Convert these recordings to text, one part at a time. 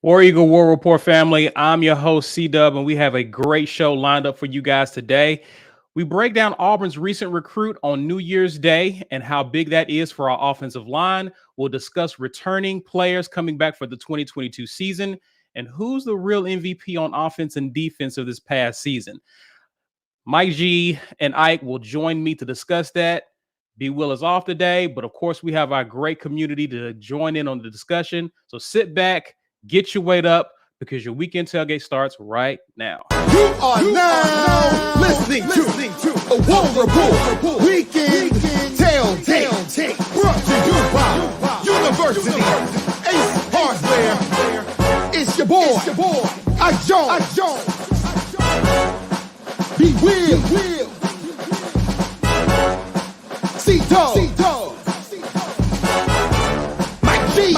War Eagle War Report family, I'm your host, C-Dub, and we have a great show lined up for you guys today. We break down Auburn's recent recruit on New Year's Day and how big that is for our offensive line. We'll discuss returning players coming back for the 2022 season and who's the real MVP on offense and defense of this past season. Mike G and Ike will join me to discuss that. B Will is off today, but of course, we have our great community to join in on the discussion. So sit back, get your weight up, because your weekend tailgate starts right now. You are now listening to a War Report Weekend Tailgate, brought to you by University Ace Hardware. It's your boy, I Jones. Be Will. C-Dog. Mike G.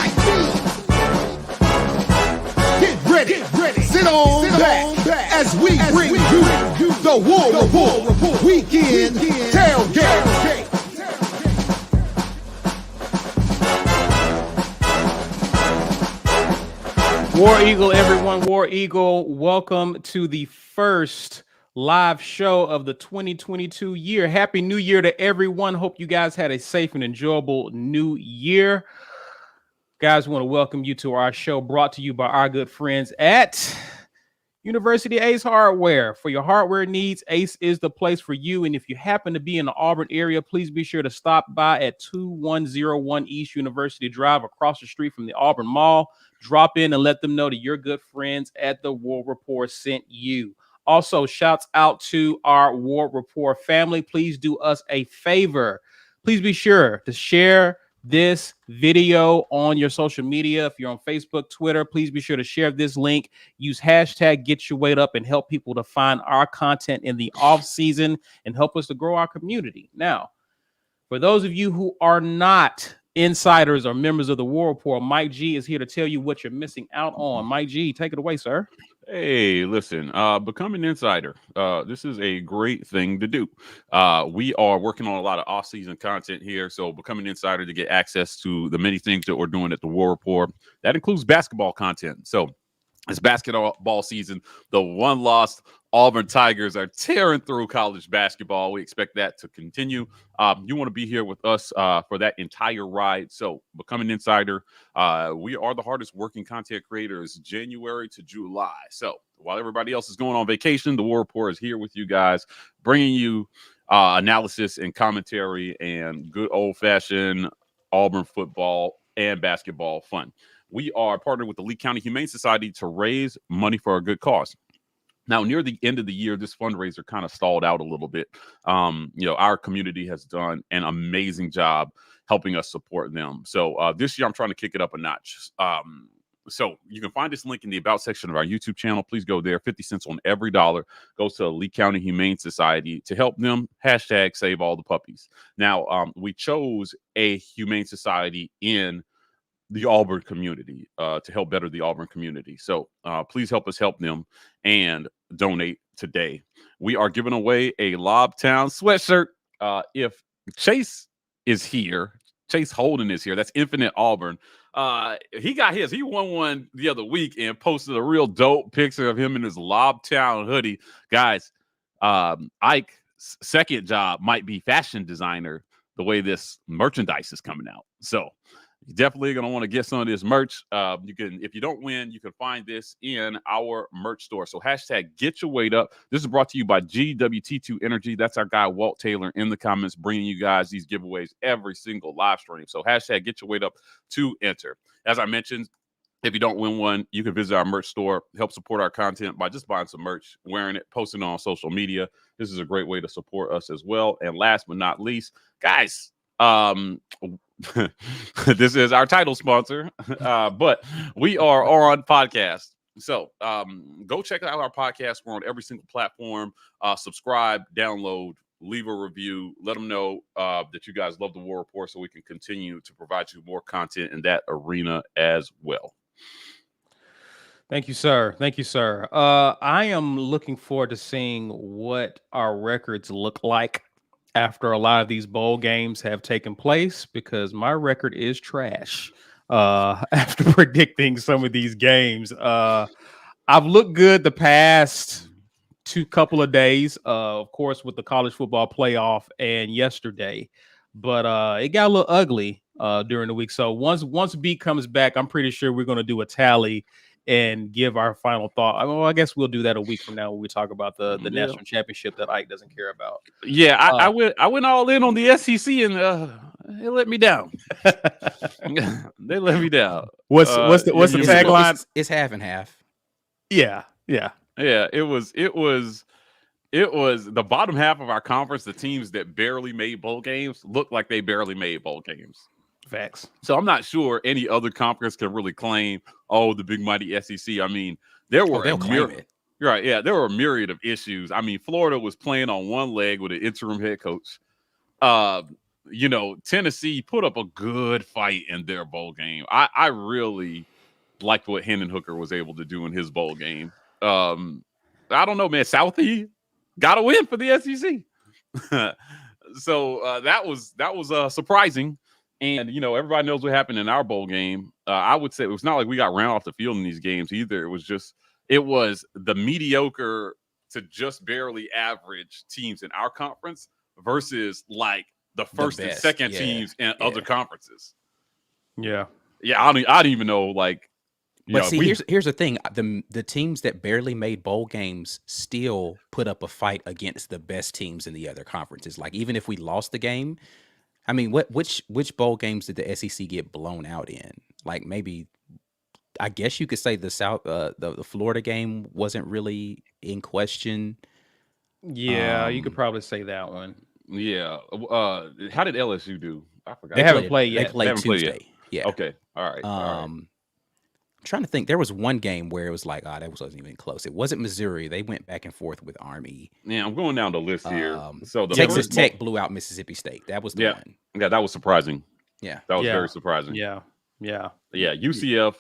Get ready. Sit on back as we bring you the War Report Weekend Tailgate. War Eagle, everyone. War Eagle, welcome to the first live show of the 2022 year. Happy New Year to everyone. Hope you guys had a safe and enjoyable new year. Guys, we want to welcome you to our show brought to you by our good friends at University Ace Hardware. For your hardware needs, Ace is the place for you. And if you happen to be in the Auburn area, please be sure to stop by at 2101 East University Drive across the street from the Auburn Mall. Drop in and let them know that your good friends at the War Report sent you. Also, shouts out to our War Report family. Please do us a favor. Please be sure to share this video on your social media. If you're on Facebook, Twitter, please be sure to share this link. Use hashtag Get Your Weight Up and help people to find our content in the off season and help us to grow our community. Now, for those of you who are not insiders or members of the War Report, Mike G is here to tell you what you're missing out on. Mike G, take it away, sir. Hey, listen, become an insider. This is a great thing to do. We are working on a lot of off-season content here, so become an insider to get access to the many things that we're doing at the War Report. That includes basketball content. So it's basketball season. The one-loss Auburn Tigers are tearing through college basketball. We expect that to continue. You want to be here with us for that entire ride. So become an insider. We are the hardest working content creators January to July. So while everybody else is going on vacation, the War Report is here with you guys, bringing you analysis and commentary and good old-fashioned Auburn football and basketball fun. We are partnered with the Lee County Humane Society to raise money for a good cause. Now, near the end of the year, this fundraiser kind of stalled out a little bit. Our community has done an amazing job helping us support them. So this year, I'm trying to kick it up a notch. So you can find this link in the About section of our YouTube channel. Please go there. 50 cents on every dollar goes to the Lee County Humane Society to help them. Hashtag save all the puppies. Now, we chose a humane society in the Auburn community to help better the Auburn community. So please help us help them and donate today. We are giving away a Lobtown sweatshirt. If Chase is here, Chase Holden is here. That's Infinite Auburn. He got his. He won one the other week and posted a real dope picture of him in his Lobtown hoodie. Guys, Ike's second job might be fashion designer the way this merchandise is coming out. So you're definitely going to want to get some of this merch. If you don't win, you can find this in our merch store. So hashtag Get Your Weight Up. This is brought to you by GWT2 Energy. That's our guy, Walt Taylor, in the comments, bringing you guys these giveaways every single live stream. So hashtag Get Your Weight Up to enter. As I mentioned, if you don't win one, you can visit our merch store, help support our content by just buying some merch, wearing it, posting it on social media. This is a great way to support us as well. And last but not least, guys, this is our title sponsor, but we are on podcast. So go check out our podcast. We're on every single platform. Subscribe, download, leave a review. Let them know that you guys love the War Report so we can continue to provide you more content in that arena as well. Thank you, sir. Thank you, sir. I am looking forward to seeing what our records look like after a lot of these bowl games have taken place, because my record is trash. after predicting some of these games. I've looked good the past couple of days, of course, with the college football playoff and yesterday, but it got a little ugly during the week. So once B comes back, I'm pretty sure we're going to do a tally and give our final thought. I guess we'll do that a week from now when we talk about the national championship that Ike doesn't care about. Yeah, I went all in on the SEC and they let me down. They let me down. What's the tagline? It's half and half. Yeah. It was the bottom half of our conference. The teams that barely made bowl games looked like they barely made bowl games. Facts. So I'm not sure any other conference can really claim, the big mighty SEC. I mean, there were they'll claim it. Right, yeah, there were a myriad of issues. I mean, Florida was playing on one leg with an interim head coach. Tennessee put up a good fight in their bowl game. I really liked what Hendon Hooker was able to do in his bowl game. I don't know, man. Southie got a win for the SEC. So that was surprising. And, everybody knows what happened in our bowl game. I would say it was not like we got ran off the field in these games either. It was the mediocre to just barely average teams in our conference versus like the first and second teams in other conferences. Yeah. Yeah. I don't even know. Like, but see, here's the thing. The teams that barely made bowl games still put up a fight against the best teams in the other conferences. Like, even if we lost the game, I mean, which bowl games did the SEC get blown out in? Like, maybe, I guess you could say the Florida game wasn't really in question. Yeah, you could probably say that one. Yeah. How did LSU do? I forgot. They haven't played yet. They played Tuesday. Yeah. Okay. All right. I'm trying to think. There was one game where it was like, that wasn't even close. It wasn't Missouri. They went back and forth with Army. Yeah, I'm going down the list here. So Texas Tech blew out Mississippi State. That was the one. Yeah, that was surprising. Yeah, that was very surprising. Yeah. UCF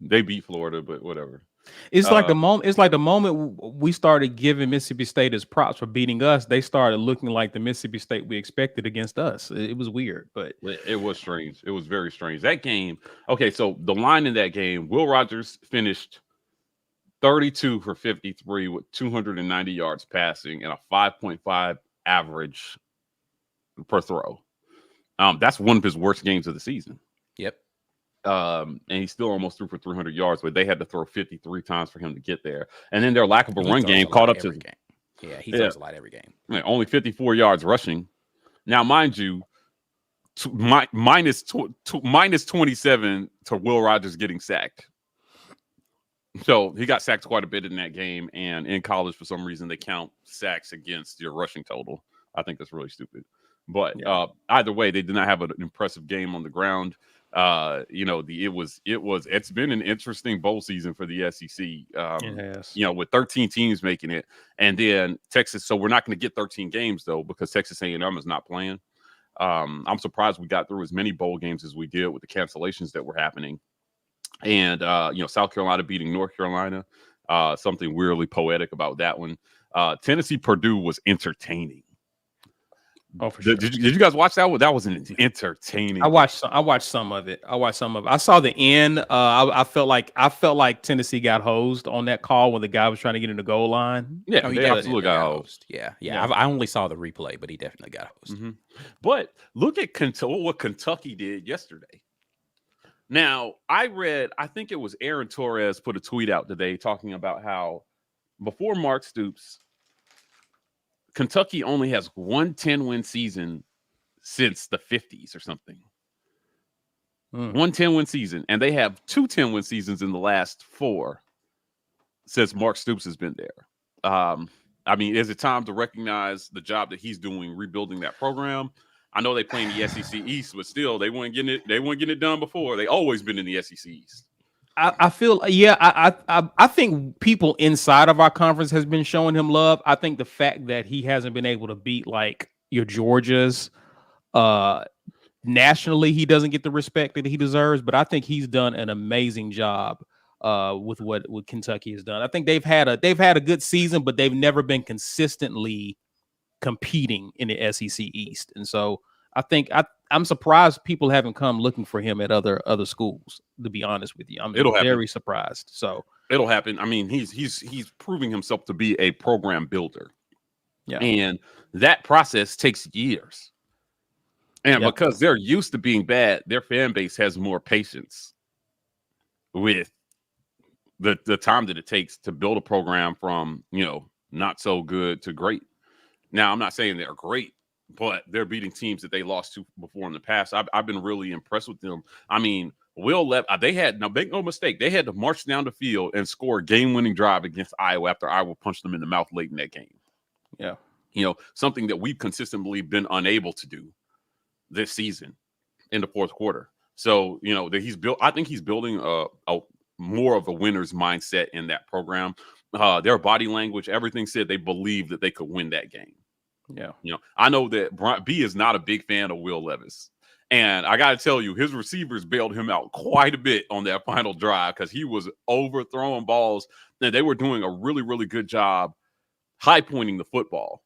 they beat Florida, but whatever. It's like the moment. It's like the moment we started giving Mississippi State as props for beating us. They started looking like the Mississippi State we expected against us. It was weird, but it was strange. It was very strange. That game. Okay, so the line in that game, Will Rogers finished 32 for 53 with 290 yards passing and a 5.5 average per throw. That's one of his worst games of the season. Yep. And he still almost threw for 300 yards, but they had to throw 53 times for him to get there. And then their lack of a run game caught up to him. Yeah, he throws a lot every game. Only 54 yards rushing. Now, mind you, minus 27 to Will Rogers getting sacked. So he got sacked quite a bit in that game. And in college, for some reason, they count sacks against your rushing total. I think that's really stupid. But either way, they did not have an impressive game on the ground. It's been an interesting bowl season for the SEC. It has. With 13 teams making it, and then Texas. So we're not going to get 13 games though, because Texas A&M is not playing. I'm surprised we got through as many bowl games as we did with the cancellations that were happening. And South Carolina beating North Carolina. Something weirdly poetic about that one. Tennessee Purdue was entertaining. Oh, for sure. Did you guys watch that one? That was entertaining. I watched some of it. I saw the end. I felt like Tennessee got hosed on that call when the guy was trying to get in the goal line. Yeah, he absolutely got hosed. Yeah. I only saw the replay, but he definitely got hosed. Mm-hmm. But look at what Kentucky did yesterday. Now, I think it was Aaron Torres put a tweet out today talking about how before Mark Stoops, Kentucky only has one 10-win season since the 50s or something. 1 10-win season. And they have 2 10-win seasons in the last 4 since Mark Stoops has been there. Is it time to recognize the job that he's doing rebuilding that program? I know they play in the SEC East, but still they weren't getting it done before. They always been in the SEC East. I think people inside of our conference has been showing him love. I think the fact that he hasn't been able to beat like your Georgias nationally, he doesn't get the respect that he deserves. But I think he's done an amazing job with what Kentucky has done. I think they've had a good season, but they've never been consistently competing in the SEC East. And so I think I'm surprised people haven't come looking for him at other schools. To be honest with you, I'm very surprised. So it'll happen. I mean, he's proving himself to be a program builder. Yeah. And that process takes years. And because they're used to being bad, their fan base has more patience with the time that it takes to build a program from, not so good to great. Now, I'm not saying they're great, but they're beating teams that they lost to before in the past. I've been really impressed with them. I mean, make no mistake, they had to march down the field and score a game-winning drive against Iowa after Iowa punched them in the mouth late in that game. Yeah. Something that we've consistently been unable to do this season in the fourth quarter. So, that I think he's building a more of a winner's mindset in that program. Their body language, everything said they believed that they could win that game. Yeah. I know that B is not a big fan of Will Levis. And I got to tell you, his receivers bailed him out quite a bit on that final drive because he was overthrowing balls. And they were doing a really, really good job high pointing the football.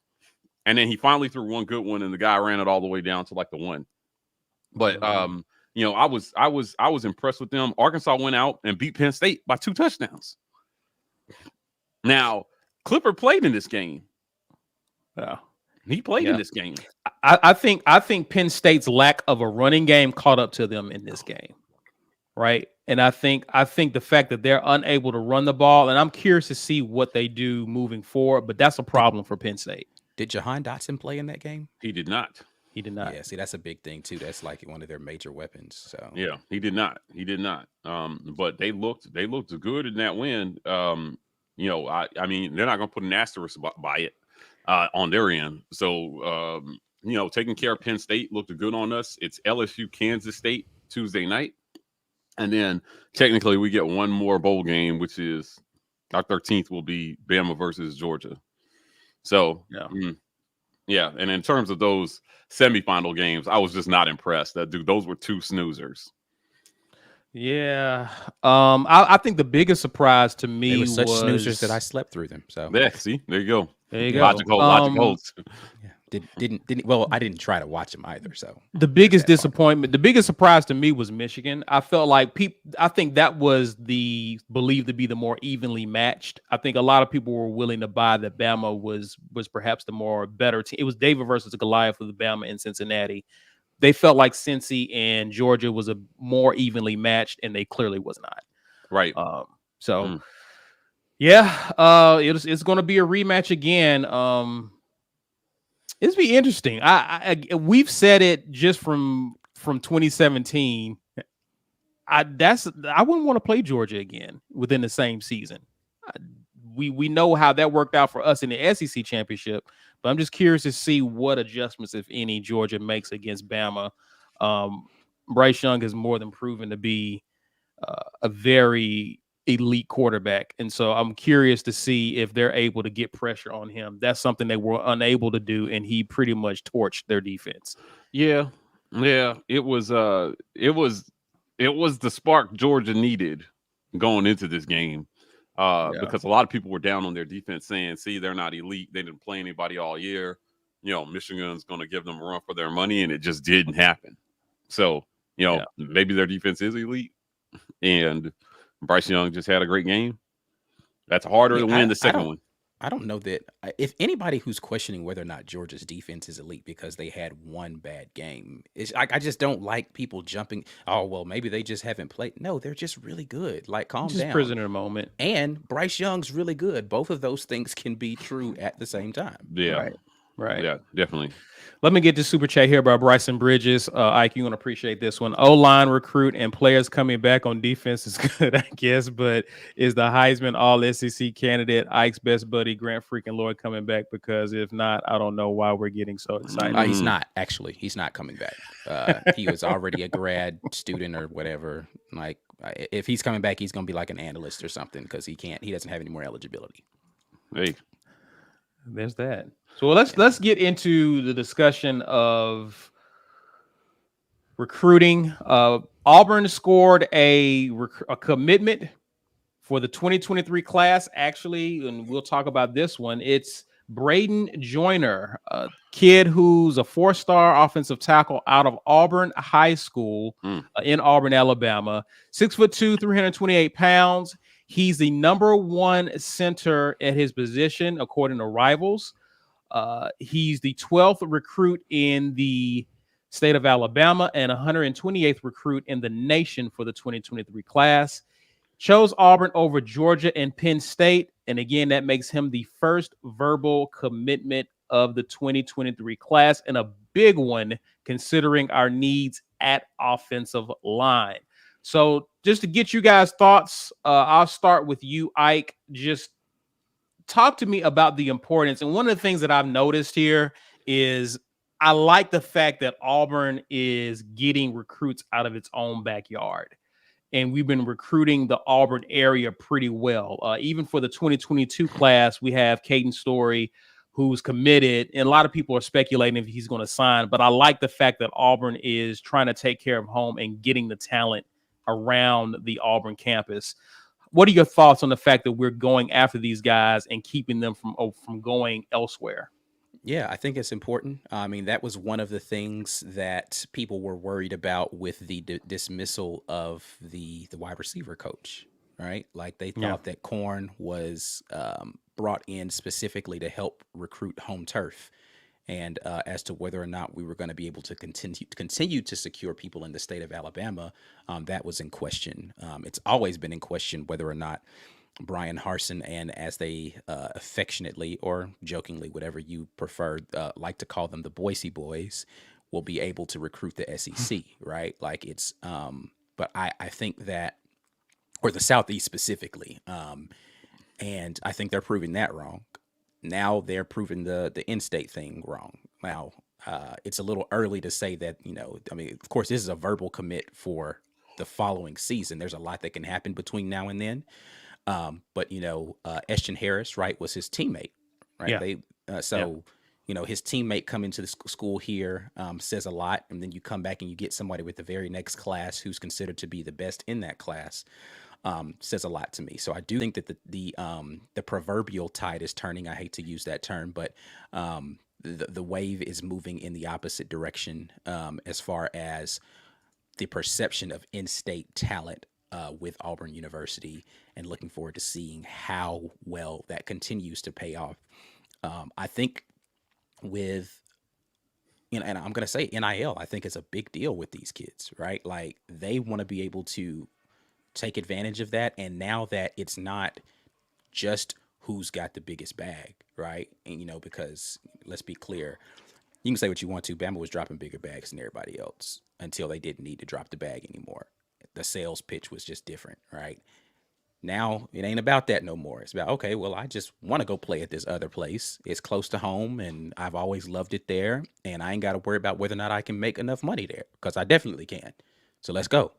And then he finally threw one good one, and the guy ran it all the way down to like the one. But I was impressed with them. Arkansas went out and beat Penn State by 2 touchdowns. Now, Clifford played in this game. Yeah. He played in this game. I think Penn State's lack of a running game caught up to them in this game. Right. And I think the fact that they're unable to run the ball, and I'm curious to see what they do moving forward, but that's a problem for Penn State. Did Jahan Dotson play in that game? He did not. He did not. Yeah, see, that's a big thing too. That's like one of their major weapons. So yeah, he did not. He did not. But they looked good in that win. I mean, they're not going to put an asterisk by it on their end. So taking care of Penn State looked good on us. It's LSU, Kansas State Tuesday night, and then technically we get one more bowl game, which is our 13th will be Bama versus Georgia. So yeah. And in terms of those semifinal games, I was just not impressed. Those were 2 snoozers. Yeah. I think the biggest surprise to me they were such snoozers that I slept through them. So yeah, see, there you go. There you go. Logic holds. Yeah. Didn't well, I didn't try to watch them either. So the biggest disappointment, the biggest surprise to me was Michigan. I felt like I think that was believed to be the more evenly matched. I think a lot of people were willing to buy that Bama was perhaps the more better team. It was David versus Goliath with Bama in Cincinnati. They felt like Cincy and Georgia was a more evenly matched, and they clearly was not. Right. Yeah, it's going to be a rematch again. It's be interesting. We've said it just from 2017. I wouldn't want to play Georgia again within the same season. We know how that worked out for us in the SEC championship, but I'm just curious to see what adjustments, if any, Georgia makes against Bama. Bryce Young has more than proven to be a very elite quarterback, and so I'm curious to see if they're able to get pressure on him. That's something they were unable to do, and he pretty much torched their defense. Yeah, it was the spark Georgia needed going into this game, because a lot of people were down on their defense, saying, "See, they're not elite. They didn't play anybody all year. Michigan's going to give them a run for their money," and it just didn't happen. So, maybe their defense is elite, and Bryce Young just had a great game. That's harder to win the second one. I don't know that if anybody who's questioning whether or not Georgia's defense is elite because they had one bad game, I just don't like people jumping. Oh, well, maybe they just haven't played. No, they're just really good. Like, calm down. Prisoner moment. And Bryce Young's really good. Both of those things can be true at the same time. Yeah. Right. Yeah, definitely. Let me get this super chat here by Bryson Bridges. Ike, you're going to appreciate this one. O-line recruit and players coming back on defense is good, I guess, but is the Heisman All-SEC candidate Ike's best buddy Grant freaking Lloyd coming back? Because if not, I don't know why we're getting so excited. He's not, actually. He's not coming back. He was already a grad student or whatever. Like, if he's coming back, he's going to be like an analyst or something because he doesn't have any more eligibility. Hey. There's that. So let's get into the discussion of recruiting. Auburn scored a commitment for the 2023 class, actually, and we'll talk about this one. It's Braden Joyner, a kid who's a 4-star offensive tackle out of Auburn High School in Auburn, Alabama. 6'2", 328 pounds. He's the number 1 center at his position, according to Rivals. He's the 12th recruit in the state of Alabama and 128th recruit in the nation for the 2023 class. Chose Auburn over Georgia and Penn State. And again, that makes him the first verbal commitment of the 2023 class, and a big one considering our needs at offensive line. So just to get you guys' thoughts, I'll start with you, Ike. Just talk to me about the importance. And one of the things that I've noticed here is I like the fact that Auburn is getting recruits out of its own backyard. And we've been recruiting the Auburn area pretty well. Even for the 2022 class, we have Caden Story, who's committed. And a lot of people are speculating if he's going to sign. But I like the fact that Auburn is trying to take care of home and getting the talent around the Auburn campus. What are your thoughts on the fact that we're going after these guys and keeping them from going elsewhere? Yeah, I think it's important. I mean, that was one of the things that people were worried about with the dismissal of the wide receiver coach, right? Like they thought that Korn was brought in specifically to help recruit home turf. And as to whether or not we were going to be able to continue to secure people in the state of Alabama, that was in question. It's always been in question whether or not Brian Harsin and, as they affectionately or jokingly, whatever you prefer, like to call them, the Boise Boys, will be able to recruit the SEC, right? Like it's, but I think that, or the Southeast specifically, and I think they're proving that wrong. Now they're proving the in-state thing wrong. Now, it's a little early to say that, I mean, of course, this is a verbal commit for the following season. There's a lot that can happen between now and then. But Eshton Harris, right, was his teammate, right? Yeah. His teammate coming to the school here says a lot, and then you come back and you get somebody with the very next class who's considered to be the best in that class. Says a lot to me. So I do think that the proverbial tide is turning. I hate to use that term, but the wave is moving in the opposite direction as far as the perception of in-state talent with Auburn University, and looking forward to seeing how well that continues to pay off. I think with, and I'm going to say NIL, I think it's a big deal with these kids, right? Like they want to be able to take advantage of that. And now that it's not just who's got the biggest bag, right? And, because let's be clear, you can say what you want to, Bama was dropping bigger bags than everybody else until they didn't need to drop the bag anymore. The sales pitch was just different, right? Now it ain't about that no more. It's about, okay, well, I just want to go play at this other place. It's close to home and I've always loved it there. And I ain't got to worry about whether or not I can make enough money there, because I definitely can. So let's go.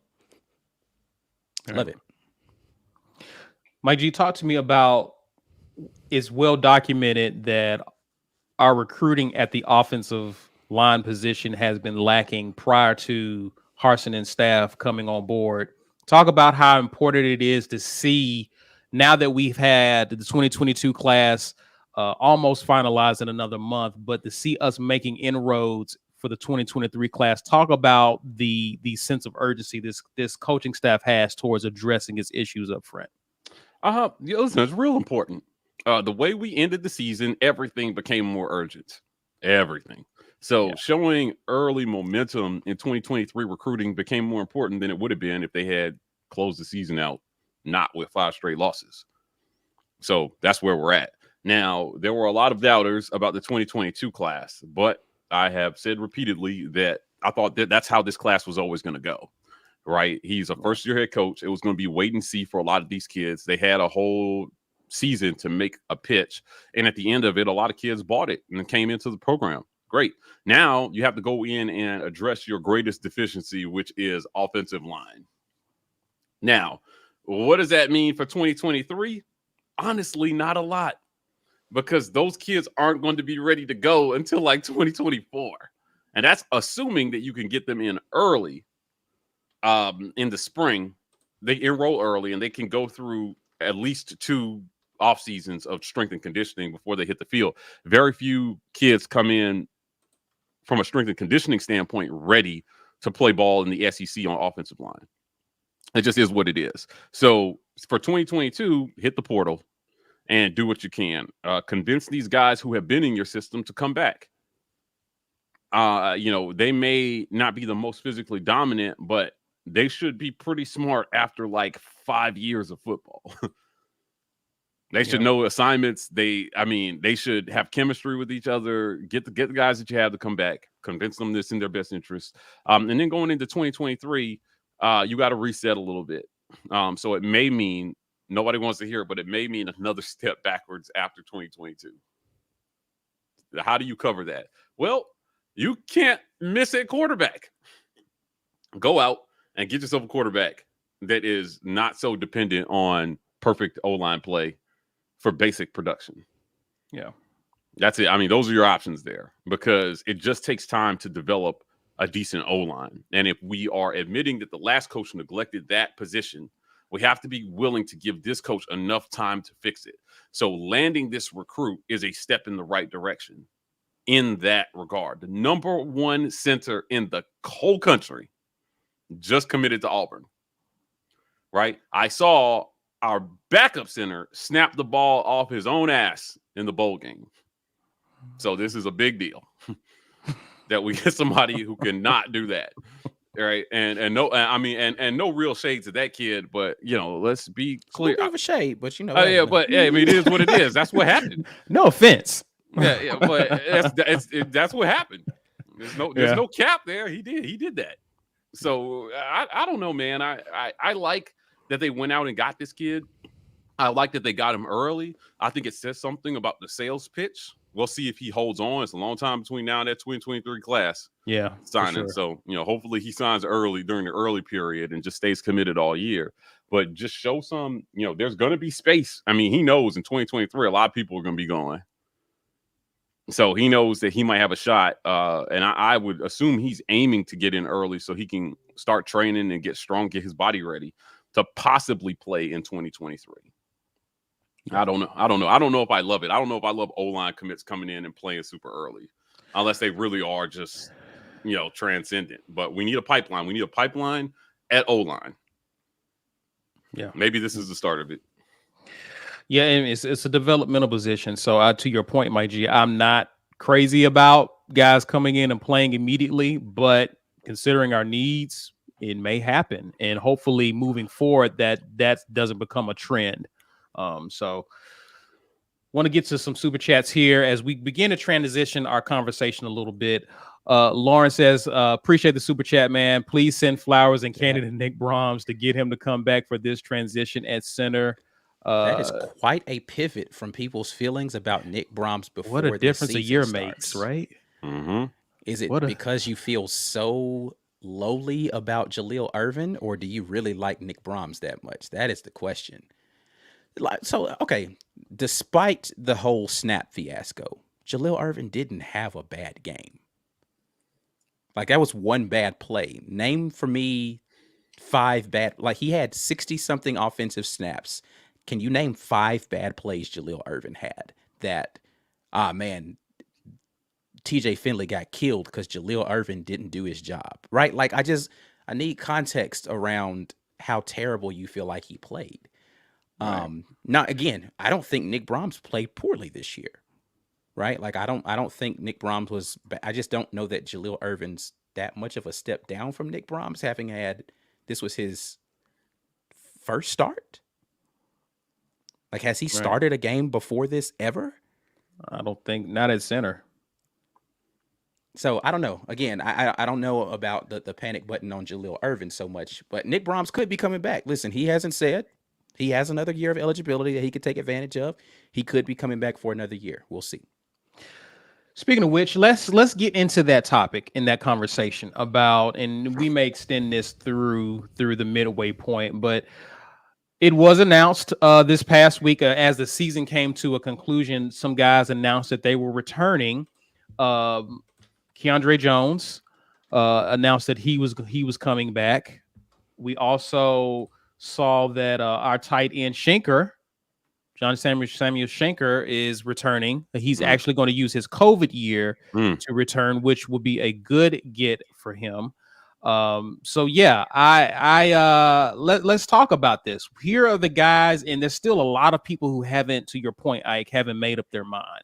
I love it. Mike G, talk to me about, it's well documented that our recruiting at the offensive line position has been lacking prior to Harsin and staff coming on board. Talk about how important it is to see, now that we've had the 2022 class almost finalized in another month, but to see us making inroads for the 2023 class. Talk about the sense of urgency this coaching staff has towards addressing its issues up front. Listen, it's real important. The way we ended the season, everything became more urgent. Everything. So showing early momentum in 2023 recruiting became more important than it would have been if they had closed the season out not with 5 straight losses. So that's where we're at. Now, there were a lot of doubters about the 2022 class, but I have said repeatedly that I thought that that's how this class was always going to go, right? He's a first-year head coach. It was going to be wait and see for a lot of these kids. They had a whole season to make a pitch, and at the end of it, a lot of kids bought it and came into the program. Great. Now you have to go in and address your greatest deficiency, which is offensive line. Now, what does that mean for 2023? Honestly, not a lot, because those kids aren't going to be ready to go until like 2024. And that's assuming that you can get them in early in the spring. They enroll early and they can go through at least 2 off seasons of strength and conditioning before they hit the field. Very few kids come in from a strength and conditioning standpoint ready to play ball in the SEC on offensive line. It just is what it is. So for 2022, hit the portal and do what you can. Convince these guys who have been in your system to come back. They may not be the most physically dominant, but they should be pretty smart after like 5 years of football. They should know assignments. They should have chemistry with each other. Get the guys that you have to come back. Convince them this in their best interest. And then going into 2023, you got to reset a little bit. So it may mean nobody wants to hear it, but it may mean another step backwards after 2022. How do you cover that? Well, you can't miss at quarterback. Go out and get yourself a quarterback that is not so dependent on perfect O-line play for basic production. Yeah. That's it. I mean, those are your options there because it just takes time to develop a decent O-line. And if we are admitting that the last coach neglected that position, we have to be willing to give this coach enough time to fix it. So landing this recruit is a step in the right direction in that regard. The number one center in the whole country just committed to Auburn, right? I saw our backup center snapped the ball off his own ass in the bowl game. So this is a big deal that we get somebody who cannot do that. Right. And no real shade to that kid, but let's be clear. I have a shade, but but it is what it is. That's what happened. No offense. Yeah, but that's what happened. There's no cap there. He did that. So I don't know, man. I like that they went out and got this kid. I like that they got him early. I think it says something about the sales pitch. We'll see if he holds on. It's a long time between now and that 2023 class. Yeah, signing. Sure. So, hopefully he signs early during the early period and just stays committed all year. But just show some, there's going to be space. I mean, he knows in 2023, a lot of people are going to be going. So he knows that he might have a shot. And I would assume he's aiming to get in early so he can start training and get strong, get his body ready to possibly play in 2023. I don't know. I don't know if I love it. I don't know if I love O-line commits coming in and playing super early, unless they really are just, transcendent. But we need a pipeline. We need a pipeline at O-line. Yeah. Maybe this is the start of it. Yeah, and it's a developmental position. So to your point, Mike G, I'm not crazy about guys coming in and playing immediately, but considering our needs, it may happen. And hopefully moving forward, that doesn't become a trend. So want to get to some super chats here as we begin to transition our conversation a little bit. Lauren says, appreciate the super chat, man. Please send flowers and candy to Nick Brahms to get him to come back for this transition at center. That is quite a pivot from people's feelings about Nick Brahms before. What a difference a year starts. makes, right? Mm-hmm. Is it because you feel so lowly about Jaleel Irvin, or do you really like Nick Brahms that much? That is the question. So, okay, despite the whole snap fiasco, Jaleel Irvin didn't have a bad game. Like, that was one bad play. Name for me 5 bad, like he had 60-something offensive snaps. Can you name 5 bad plays Jaleel Irvin had that, TJ Finley got killed because Jaleel Irvin didn't do his job, right? Like, I need context around how terrible you feel like he played. Right. Now, again, I don't think Nick Brahms played poorly this year, right? Like, I don't think Nick Brahms was, I just don't know that Jaleel Irvin's that much of a step down from Nick Brahms, having had, this was his first start. Like, has he started a game before this ever? I don't think, not at center. So I don't know. Again, I don't know about the panic button on Jaleel Irvin so much, but Nick Brahms could be coming back. Listen, he hasn't said. He has another year of eligibility that he could take advantage of. He could be coming back for another year. We'll see. Speaking of which, let's get into that topic in that conversation about, and we may extend this through the midway point, but it was announced this past week as the season came to a conclusion. Some guys announced that they were returning. Keindre Jones announced that he was coming back. We also saw that our tight end Shenker Samuel Shenker is returning. He's actually going to use his COVID year to return, which will be a good get for him. So yeah, let's talk about this. Here are the guys, and there's still a lot of people who haven't, to your point, Ike, haven't made up their mind.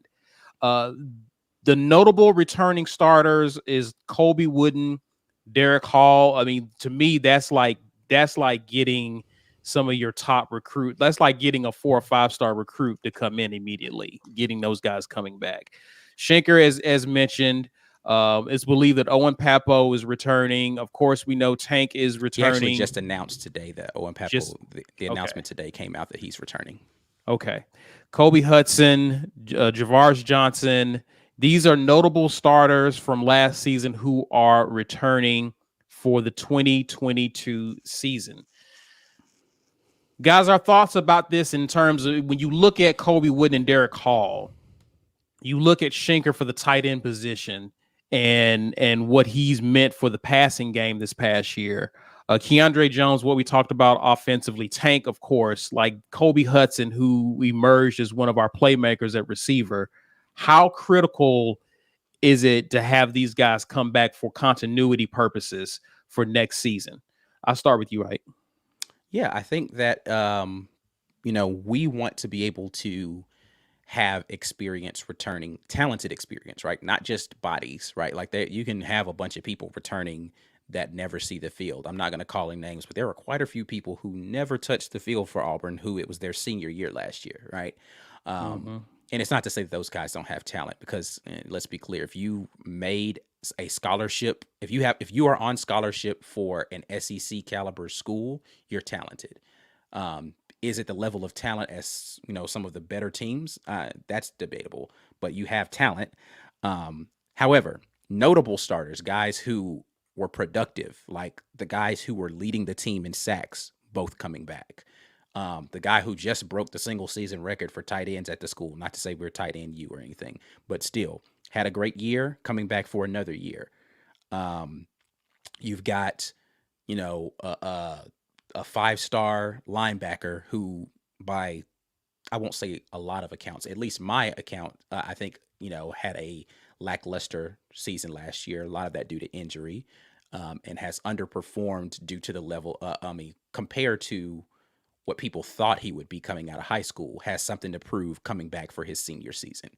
The notable returning starters is Colby Wooden, Derick Hall. I mean, to me, that's like getting some of your top recruit. That's like getting a 4 or 5 star recruit to come in immediately, getting those guys coming back. Shenker, as mentioned, it's believed that Owen Papo is returning. Of course, we know Tank is returning. He actually just announced today that Owen Papo, the announcement today came out that he's returning. Okay. Kobe Hudson, Javars Johnson. These are notable starters from last season who are returning for the 2022 season. Guys, our thoughts about this in terms of when you look at Colby Wooden and Derick Hall, you look at Shenker for the tight end position and what he's meant for the passing game this past year. Keindre Jones, what we talked about offensively, Tank, of course, like Kobe Hudson, who emerged as one of our playmakers at receiver. How critical is it to have these guys come back for continuity purposes for next season? I'll start with you, right? Yeah, I think that, we want to be able to have experience returning, talented experience, right? Not just bodies, right? Like you can have a bunch of people returning that never see the field. I'm not going to call any names, but there are quite a few people who never touched the field for Auburn, who it was their senior year last year, right? And it's not to say that those guys don't have talent, because let's be clear, if you made a scholarship, if you are on scholarship for an SEC caliber school, you're talented. Is it the level of talent as some of the better teams? That's debatable, but you have talent. However, notable starters, guys who were productive, like the guys who were leading the team in sacks, both coming back. The guy who just broke the single season record for tight ends at the school, not to say we're tight end you or anything, but still had a great year, coming back for another year. You've got, a 5-star linebacker who, by, I won't say a lot of accounts, at least my account, I think, had a lackluster season last year, a lot of that due to injury, and has underperformed due to the level, compared to what people thought he would be coming out of high school, has something to prove coming back for his senior season.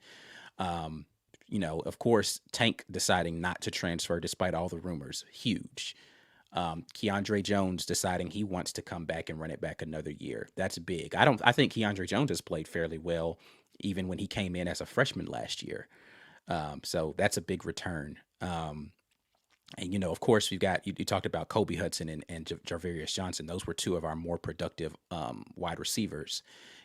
Of course, Tank deciding not to transfer despite all the rumors, huge. Keindre Jones deciding he wants to come back and run it back another year. That's big. I think Keindre Jones has played fairly well, even when he came in as a freshman last year. So that's a big return. And, of course, we've got, you talked about Kobe Hudson and Javarius Johnson. Those were two of our more productive wide receivers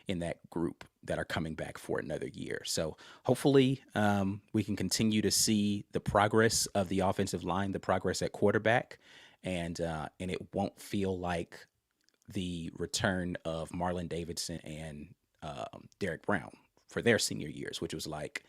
in that group that are coming back for another year. So hopefully we can continue to see the progress of the offensive line, the progress at quarterback, and it won't feel like the return of Marlon Davidson and Derek Brown for their senior years, which was like,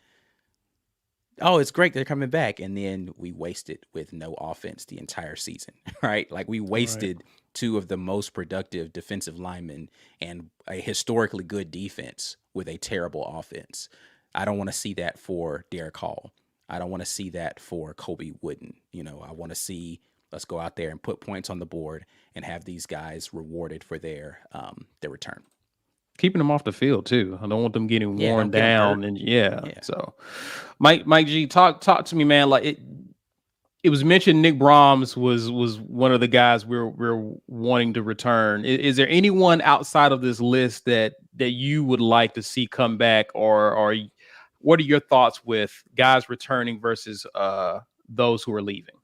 oh, it's great they're coming back, and then we wasted with no offense the entire season, right? Like we wasted two of the most productive defensive linemen and a historically good defense with a terrible offense. I don't want to see that for Derick Hall. I don't want to see that for Colby Wooden. I want to see, let's go out there and put points on the board and have these guys rewarded for their return. Keeping them off the field too. I don't want them getting worn down. And so Mike G, talk to me, man. Like it was mentioned Nick Brahms was one of the guys we're wanting to return. Is there anyone outside of this list that you would like to see come back, or what are your thoughts with guys returning versus those who are leaving?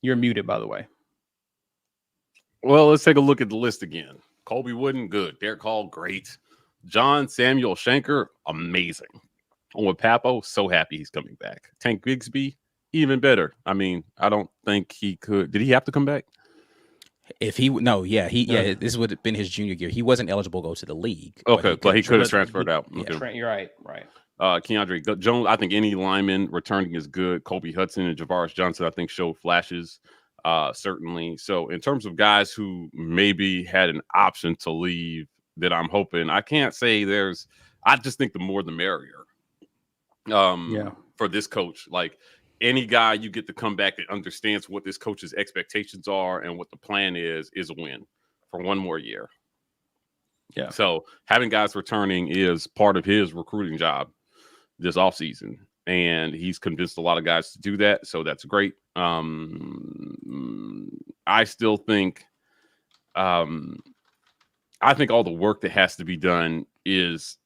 You're muted, by the way. Well, let's take a look at the list again. Colby Wooden, good. Derick Hall, great. John Samuel Shenker, amazing. Owen Papo, so happy he's coming back. Tank Bigsby, even better. I mean, I don't think he could. Did he have to come back? This would have been his junior year. He wasn't eligible to go to the league. Okay, but he could have transferred out. Yeah. Okay. You're right. Keindre Jones, I think any lineman returning is good. Colby Hudson and Javarius Johnson, I think, showed flashes. Certainly. So in terms of guys who maybe had an option to leave that I'm hoping. I can't say I just think the more the merrier. For this coach, like any guy you get to come back that understands what this coach's expectations are and what the plan is a win for one more year. Yeah. So having guys returning is part of his recruiting job this offseason. And he's convinced a lot of guys to do that. So that's great. I still think I think all the work that has to be done is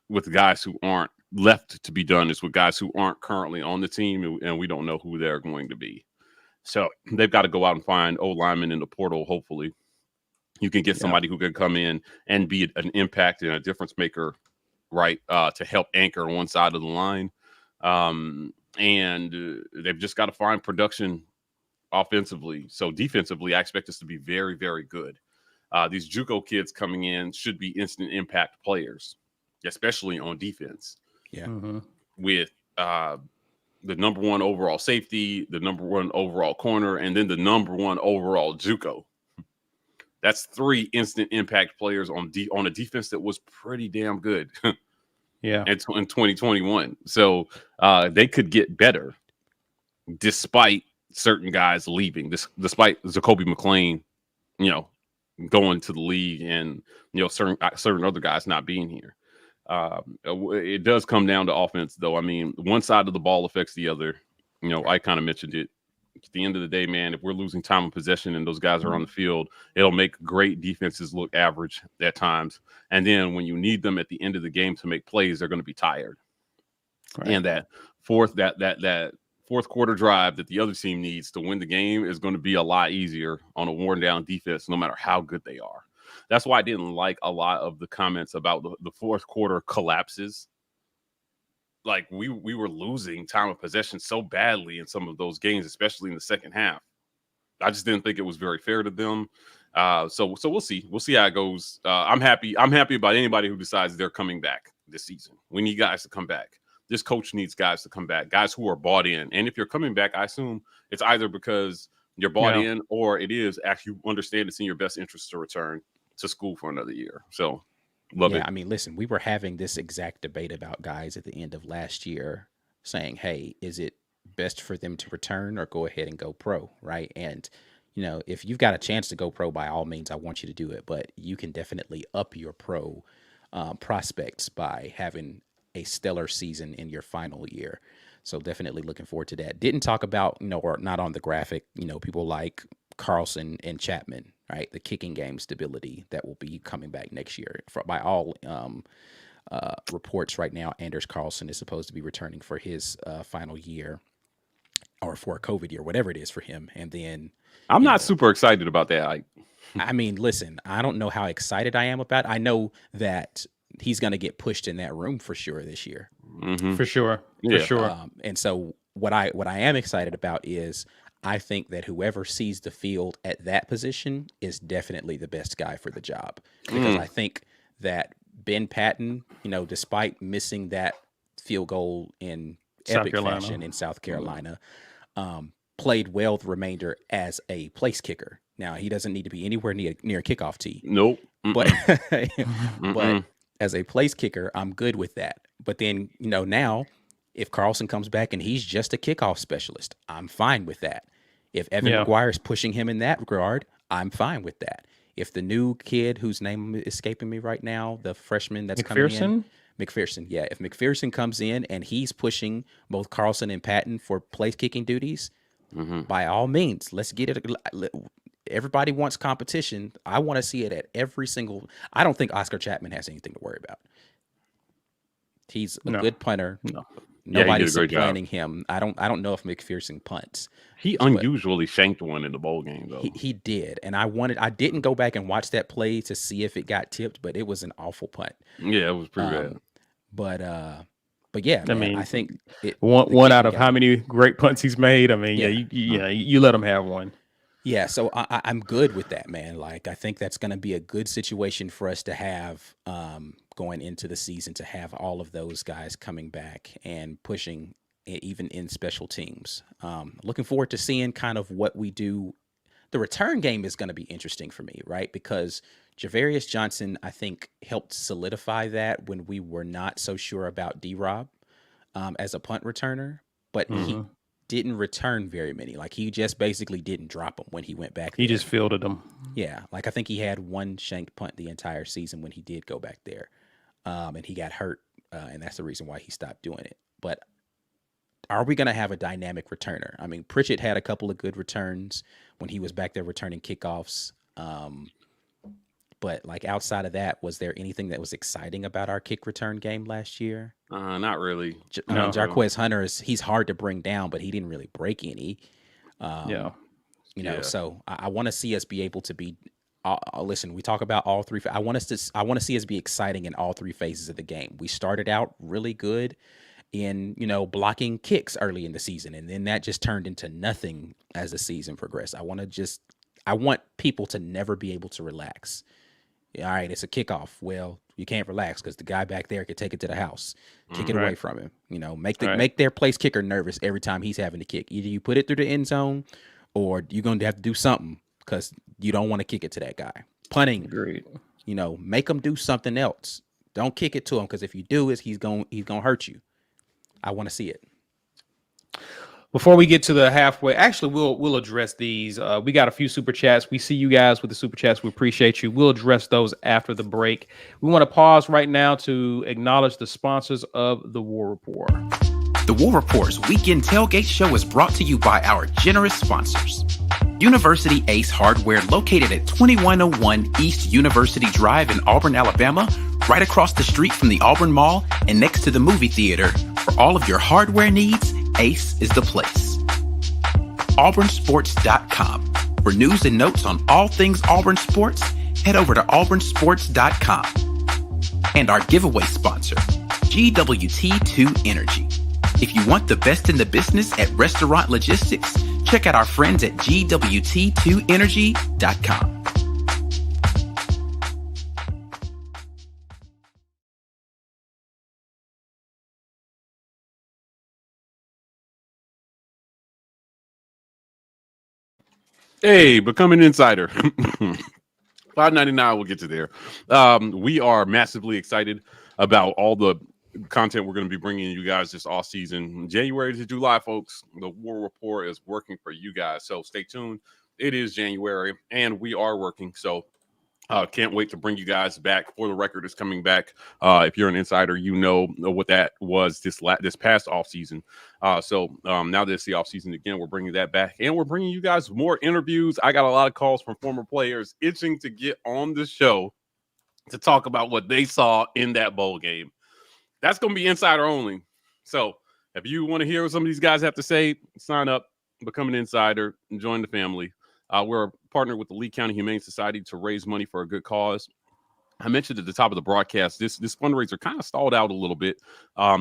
with guys who aren't left to be done is with guys who aren't currently on the team, and we don't know who they're going to be. So they've got to go out and find linemen in the portal. Hopefully you can get somebody who can come in and be an impact and a difference maker, right, to help anchor one side of the line. And they've just got to find production offensively. So defensively, I expect us to be very, very good. These JUCO kids coming in should be instant impact players, especially on defense. Yeah. With the number one overall safety, the number one overall corner, and then the number one overall JUCO. That's 3 instant impact players on a defense that was pretty damn good. Yeah. In 2021. So they could get better despite certain guys leaving, despite Zacoby McClain, going to the league and, certain other guys not being here. It does come down to offense, though. I mean, one side of the ball affects the other. I kind of mentioned it. At the end of the day, man, if we're losing time of possession and those guys are on the field, it'll make great defenses look average at times. And then when you need them at the end of the game to make plays, they're going to be tired. Right. And that fourth quarter drive that the other team needs to win the game is going to be a lot easier on a worn down defense, no matter how good they are. That's why I didn't like a lot of the comments about the fourth quarter collapses. Like we were losing time of possession so badly in some of those games, especially in the second half. I just didn't think it was very fair to them. So we'll see. We'll see how it goes. I'm happy about anybody who decides they're coming back this season. We need guys to come back. This coach needs guys to come back, guys who are bought in. And if you're coming back, I assume it's either because you're bought in or it is actually you understand it's in your best interest to return to school for another year. So love it. I mean, listen, we were having this exact debate about guys at the end of last year saying, hey, is it best for them to return or go ahead and go pro, right? And, if you've got a chance to go pro, by all means, I want you to do it. But you can definitely up your pro prospects by having a stellar season in your final year. So definitely looking forward to that. Didn't talk about, or not on the graphic, people like Carlson and Chapman, right? The kicking game stability that will be coming back next year. By all reports right now, Anders Carlson is supposed to be returning for his final year or for a COVID year, whatever it is for him. And then I'm not super excited about that. I mean, listen, I don't know how excited I am about it. I know that he's going to get pushed in that room for sure this year. Mm-hmm. For sure. And so what I am excited about is I think that whoever sees the field at that position is definitely the best guy for the job, because I think that Ben Patton, despite missing that field goal in epic fashion in South Carolina, played well the remainder as a place kicker. Now, he doesn't need to be anywhere near a kickoff tee. Nope. But as a place kicker, I'm good with that. But then, now if Carlson comes back and he's just a kickoff specialist, I'm fine with that. If Evan McGuire is pushing him in that regard, I'm fine with that. If the new kid whose name is escaping me right now, the freshman that's coming in, McPherson, if McPherson comes in and he's pushing both Carlson and Patton for place kicking duties, by all means, let's get it. Everybody wants competition. I want to see it at every single. I don't think Oscar Chapman has anything to worry about. He's a good punter. Nobody's planning him. I don't know if McPherson punts. He unusually shanked one in the bowl game, though. He did, and I didn't go back and watch that play to see if it got tipped, but it was an awful punt. Yeah, it was pretty bad. But yeah, I mean, I think one out of how many great punts he's made. I mean, you let him have one. Yeah, so I'm good with that, man. Like, I think that's going to be a good situation for us to have going into the season, to have all of those guys coming back and pushing even in special teams. Looking forward to seeing kind of what we do the return game is going to be interesting for me, right? Because Javarius Johnson, I think, helped solidify that when we were not so sure about D-Rob as a punt returner, but he didn't return very many. Like, he just basically didn't drop them when he went back there. He just fielded them. Yeah, like I think he had one shanked punt the entire season when he did go back there, and he got hurt, and that's the reason why he stopped doing it. But are we going to have a dynamic returner? I mean, Pritchett had a couple of good returns when he was back there returning kickoffs. But like outside of that, was there anything that was exciting about our kick return game last year? Not really. Jarquez Hunter he's hard to bring down, but he didn't really break any. So I want to see us be able to be. Listen, we talk about all three. I want to see us be exciting in all three phases of the game. We started out really good in blocking kicks early in the season, and then that just turned into nothing as the season progressed. I want people to never be able to relax. All right, it's a kickoff. Well, you can't relax because the guy back there could take it to the house, kick it away from him. Make their place kicker nervous every time he's having to kick. Either you put it through the end zone, or you're going to have to do something because you don't want to kick it to that guy. Punting, agreed. Make him do something else. Don't kick it to him because if you do, he's going to hurt you. I want to see it. Before we get to the halfway, actually, we'll address these. We got a few super chats. We see you guys with the super chats. We appreciate you. We'll address those after the break. We want to pause right now to acknowledge the sponsors of the War Report. The War Report's Weekend Tailgate Show is brought to you by our generous sponsors. University Ace Hardware, located at 2101 East University Drive in Auburn, Alabama, right across the street from the Auburn Mall and next to the movie theater. For all of your hardware needs, Ace is the place. AuburnSports.com. For news and notes on all things Auburn sports, head over to AuburnSports.com. And our giveaway sponsor, GWT2 Energy. If you want the best in the business at restaurant logistics, check out our friends at GWT2Energy.com. Hey, become an insider. $5.99. We'll get to there. We are massively excited about all the content we're going to be bringing you guys this off season. January to July, folks. The War Report is working for you guys, so stay tuned. It is January, and we are working. So can't wait to bring you guys back. For the Record is coming back. If you're an insider, you know what that was this past offseason. So now that it's the offseason again, we're bringing that back. And we're bringing you guys more interviews. I got a lot of calls from former players itching to get on the show to talk about what they saw in that bowl game. That's going to be insider only. So if you want to hear what some of these guys have to say, sign up, become an insider, and join the family. We're a partner with the Lee County Humane Society to raise money for a good cause. I mentioned at the top of the broadcast, this fundraiser kind of stalled out a little bit.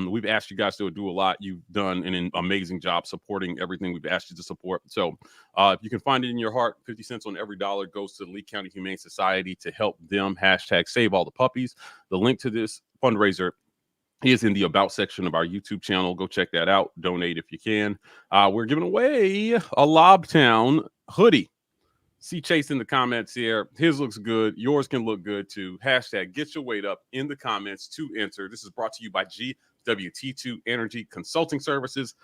We've asked you guys to do a lot. You've done an amazing job supporting everything we've asked you to support. So if you can find it in your heart, 50 cents on every dollar goes to the Lee County Humane Society to help them. #Save all the puppies. The link to this fundraiser is in the About section of our YouTube channel. Go check that out. Donate if you can. We're giving away a Lobtown hoodie. See Chase in the comments here. His looks good. Yours can look good too. # get your weight up in the comments to enter. This is brought to you by GWT2 Energy Consulting Services.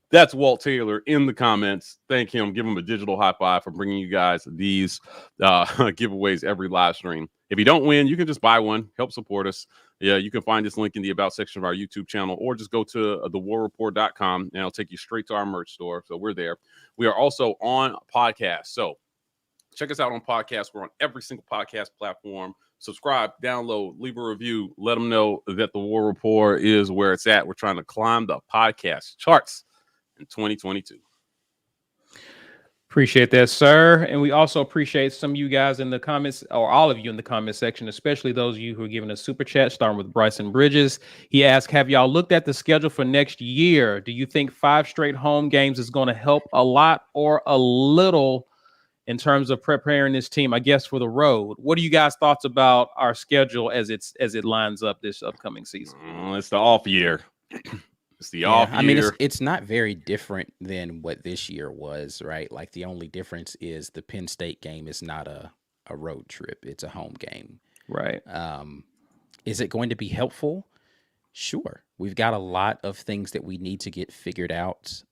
That's Walt Taylor in the comments. Thank him. Give him a digital high five for bringing you guys these giveaways every live stream. If you don't win, you can just buy one. Help support us. Yeah, you can find this link in the About section of our YouTube channel, or just go to thewarreport.com and it'll take you straight to our merch store. So we're there. We are also on podcast. So check us out on podcasts. We're on every single podcast platform. Subscribe, download, leave a review. Let them know that the War Report is where it's at. We're trying to climb the podcast charts in 2022. Appreciate that, sir. And we also appreciate some of you guys in the comments, or all of you in the comment section, especially those of you who are giving us super chat, starting with Bryson Bridges. He asked, have y'all looked at the schedule for next year? Do you think 5 straight home games is going to help a lot or a little in terms of preparing this team, I guess, for the road? What are you guys' thoughts about our schedule as it lines up this upcoming season? It's the off year. It's the off year. I mean, it's not very different than what this year was, right? Like the only difference is the Penn State game is not a road trip; it's a home game. Right. Is it going to be helpful? Sure. We've got a lot of things that we need to get figured out.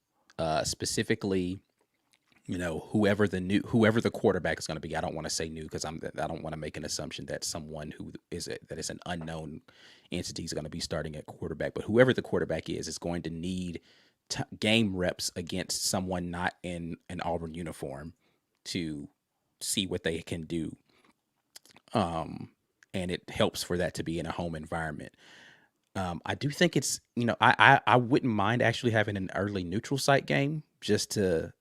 Specifically, whoever the quarterback is going to be. I don't want to say new because I don't want to make an assumption that someone that is an unknown entity is going to be starting at quarterback. But whoever the quarterback is going to need game reps against someone not in an Auburn uniform to see what they can do. And it helps for that to be in a home environment. I do think it's, I wouldn't mind actually having an early neutral site game just to,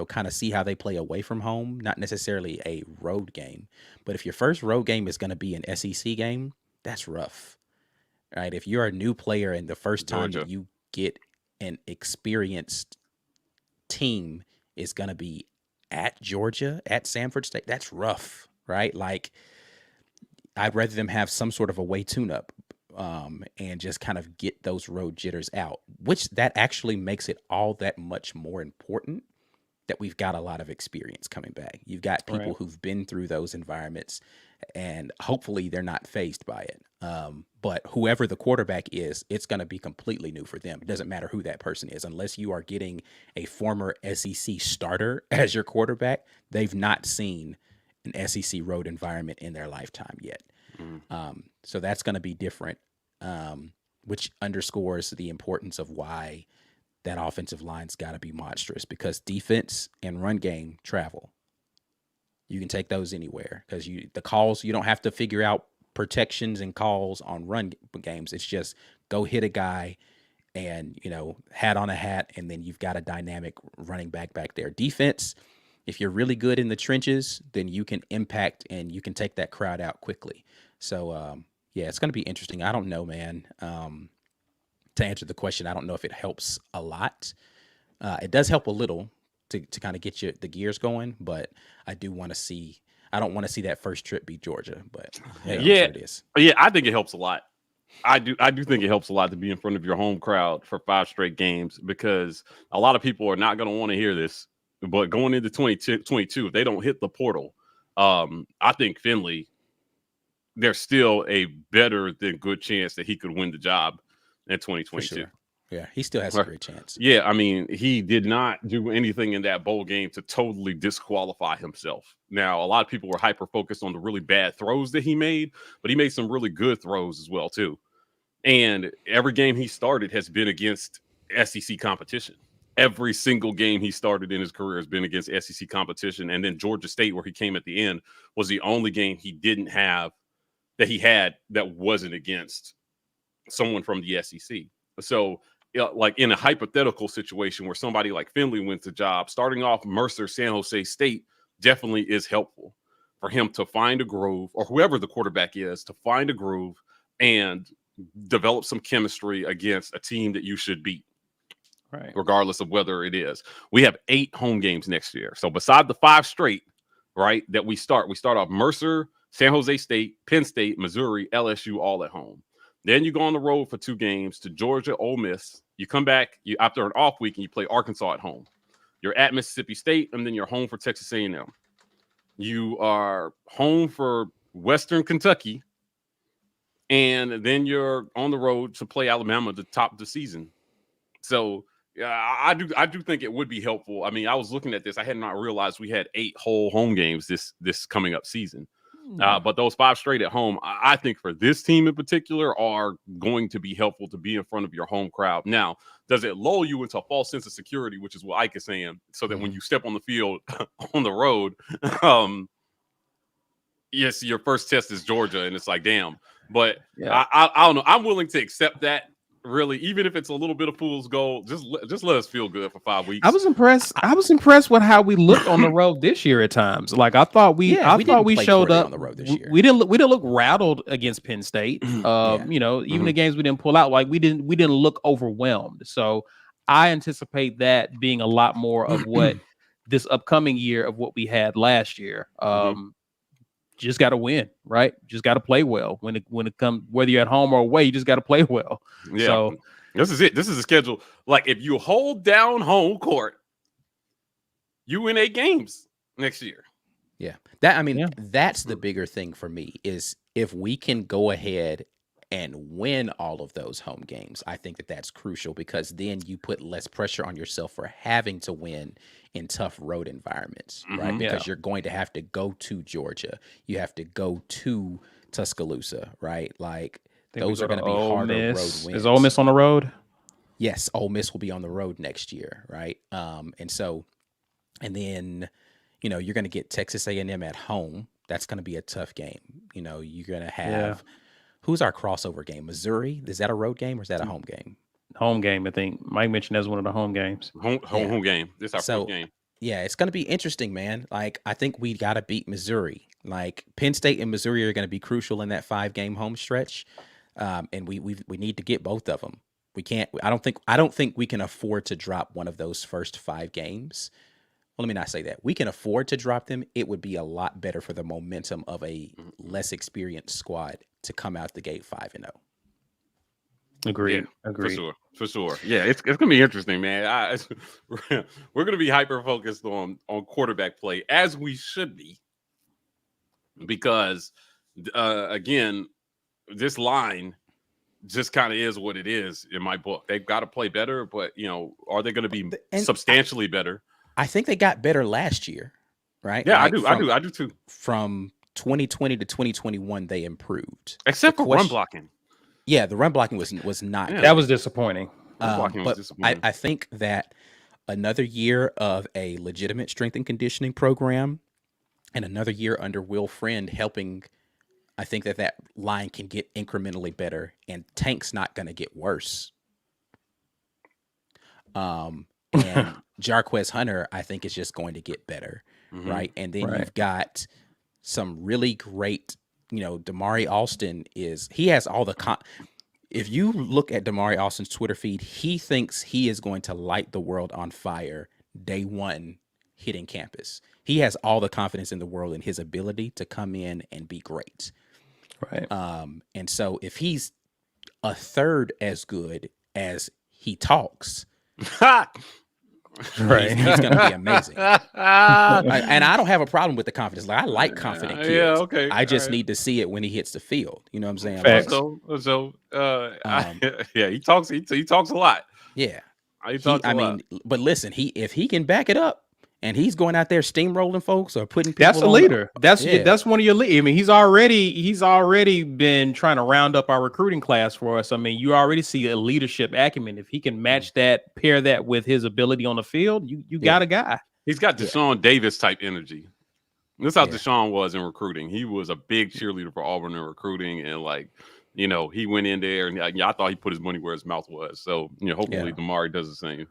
kind of see how they play away from home, not necessarily a road game. But if your first road game is going to be an SEC game, that's rough, right? If you're a new player and the first time that you get an experienced team is going to be at Georgia, at Sanford State, that's rough, right? Like, I'd rather them have some sort of away tune-up and just kind of get those road jitters out, which that actually makes it all that much more important that we've got a lot of experience coming back. You've got people who've been through those environments, and hopefully they're not fazed by it. But whoever the quarterback is, it's going to be completely new for them. It doesn't matter who that person is. Unless you are getting a former SEC starter as your quarterback, they've not seen an SEC road environment in their lifetime yet. So that's going to be different, which underscores the importance of why that offensive line's got to be monstrous, because defense and run game travel. You can take those anywhere because the calls, you don't have to figure out protections and calls on run games. It's just go hit a guy and, hat on a hat, and then you've got a dynamic running back there. Defense, if you're really good in the trenches, then you can impact and you can take that crowd out quickly. So, it's going to be interesting. I don't know, man. To answer the question, I don't know if it helps a lot. It does help a little to kind of get the gears going, but I don't want to see that first trip be Georgia, but hey, sure it is. Yeah, I think it helps a lot. I do think it helps a lot to be in front of your home crowd for 5 straight games, because a lot of people are not going to want to hear this, but going into 2022, if they don't hit the portal, I think Finley, there's still a better than good chance that he could win the job in 2022. Sure. Yeah, he still has a great chance. Yeah, I mean, he did not do anything in that bowl game to totally disqualify himself. Now, a lot of people were hyper focused on the really bad throws that he made, but he made some really good throws as well, too. And every game he started has been against SEC competition. Every single game he started in his career has been against SEC competition. And then Georgia State, where he came at the end, was the only game he didn't have that wasn't against someone from the SEC. So, like in a hypothetical situation where somebody like Finley wins the job, starting off Mercer, San Jose State definitely is helpful for him to find a groove, or whoever the quarterback is, to find a groove and develop some chemistry against a team that you should beat, right? Regardless of whether it is. We have 8 home games next year. So beside the 5 straight, right, that we start off Mercer, San Jose State, Penn State, Missouri, LSU, all at home. Then you go on the road for 2 games to Georgia, Ole Miss. You come back after an off week and you play Arkansas at home. You're at Mississippi State, and then you're home for Texas A&M. You are home for Western Kentucky, and then you're on the road to play Alabama to top the season. So I do think it would be helpful. I mean, I was looking at this. I had not realized we had 8 whole home games this coming up season. But those 5 straight at home, I think for this team in particular, are going to be helpful to be in front of your home crowd. Now, does it lull you into a false sense of security, which is what Ike is saying, so that when you step on the field on the road, yes, your first test is Georgia, and it's like, damn. But I don't know. I'm willing to accept that. Really, even if it's a little bit of fool's gold, just let us feel good for 5 weeks. I was impressed with how we looked on the road this year at times. Like I thought we showed up on the road this year. We didn't look rattled against Penn State. Even the games we didn't pull out, like we didn't look overwhelmed. So I anticipate that being a lot more of what this upcoming year of what we had last year. Just got to win, right? Just got to play well when it comes, whether you're at home or away. You just got to play well. Yeah. So This is it. This is a schedule. Like, if you hold down home court, you win 8 games next year. Yeah. That's the bigger thing for me is if we can go ahead and win all of those home games, I think that that's crucial because then you put less pressure on yourself for having to win in tough road environments, right? Because you're going to have to go to Georgia. You have to go to Tuscaloosa, right? Like those are going to be harder road wins. Is Ole Miss on the road? Yes, Ole Miss will be on the road next year, right? And then, you're going to get Texas A&M at home. That's going to be a tough game. You're going to have who's our crossover game? Missouri? Is that a road game or is that a home game? Home game, I think. Mike mentioned as one of the home games. Home game. This is our first game. Yeah, it's going to be interesting, man. Like, I think we got to beat Missouri. Like, Penn State and Missouri are going to be crucial in that 5-game home stretch, and we need to get both of them. We can't. I don't think we can afford to drop one of those first 5 games. Well, let me not say that. We can afford to drop them. It would be a lot better for the momentum of a less experienced squad to come out the gate 5-0. Agreed. Yeah, Agreed. For sure. Yeah, it's gonna be interesting, man. We're gonna be hyper focused on quarterback play as we should be, because again, this line just kind of is what it is in my book. They've got to play better, but are they going to be substantially better? I think they got better last year, right? Yeah, like I do too. From 2020 to 2021, they improved, except for run blocking. Yeah, the run blocking was not. Yeah, that was disappointing. But I think that another year of a legitimate strength and conditioning program, and another year under Will Friend helping, I think that line can get incrementally better, and Tank's not going to get worse. And Jarquez Hunter, I think, is just going to get better, right? And then you've got some really great, Damari Alston he has all the if you look at Damari Alston's Twitter feed, he thinks he is going to light the world on fire day one hitting campus. He has all the confidence in the world in his ability to come in and be great. Right. And so if he's a third as good as he talks, right, he's going to be amazing. And I don't have a problem with the confidence. Like, I like confident kids. Yeah, okay. I just need to see it when he hits the field. You know what I'm saying? Facts. He talks. He talks a lot. Yeah, He talks a lot. But listen, if he can back it up, and he's going out there steamrolling folks or putting people. That's a leader. That's one of your leaders. I mean, he's already been trying to round up our recruiting class for us. I mean, you already see a leadership acumen. If he can match that, pair that with his ability on the field, you got a guy. He's got Deshaun Davis type energy. This is how Deshaun was in recruiting. He was a big cheerleader for Auburn in recruiting, and he went in there and I thought he put his money where his mouth was. So hopefully Damari does the same.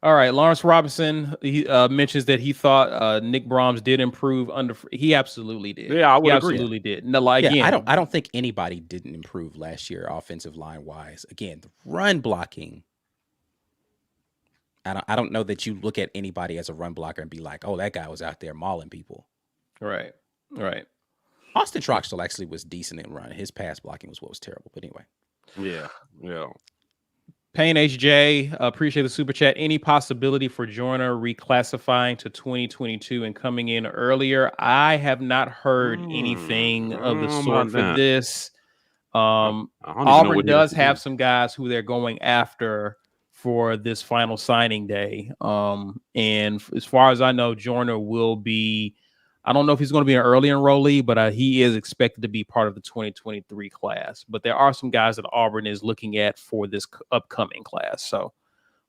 All right, Lawrence Robinson, he mentions that he thought Nick Brahms did improve under. He absolutely did. Yeah, I would agree. Absolutely did. No, again, I don't think anybody didn't improve last year, offensive line wise. Again, the run blocking. I don't know that you look at anybody as a run blocker and be like, oh, that guy was out there mauling people. Right. Austin Troxell actually was decent in run. His pass blocking was what was terrible. But anyway. Yeah. Payne HJ, appreciate the super chat. Any possibility for Joyner reclassifying to 2022 and coming in earlier? I have not heard anything of the sort for this. Auburn does have some guys who they're going after for this final signing day. And as far as I know, Joyner will be, I don't know if he's going to be an early enrollee, but he is expected to be part of the 2023 class. But there are some guys that Auburn is looking at for this upcoming class. So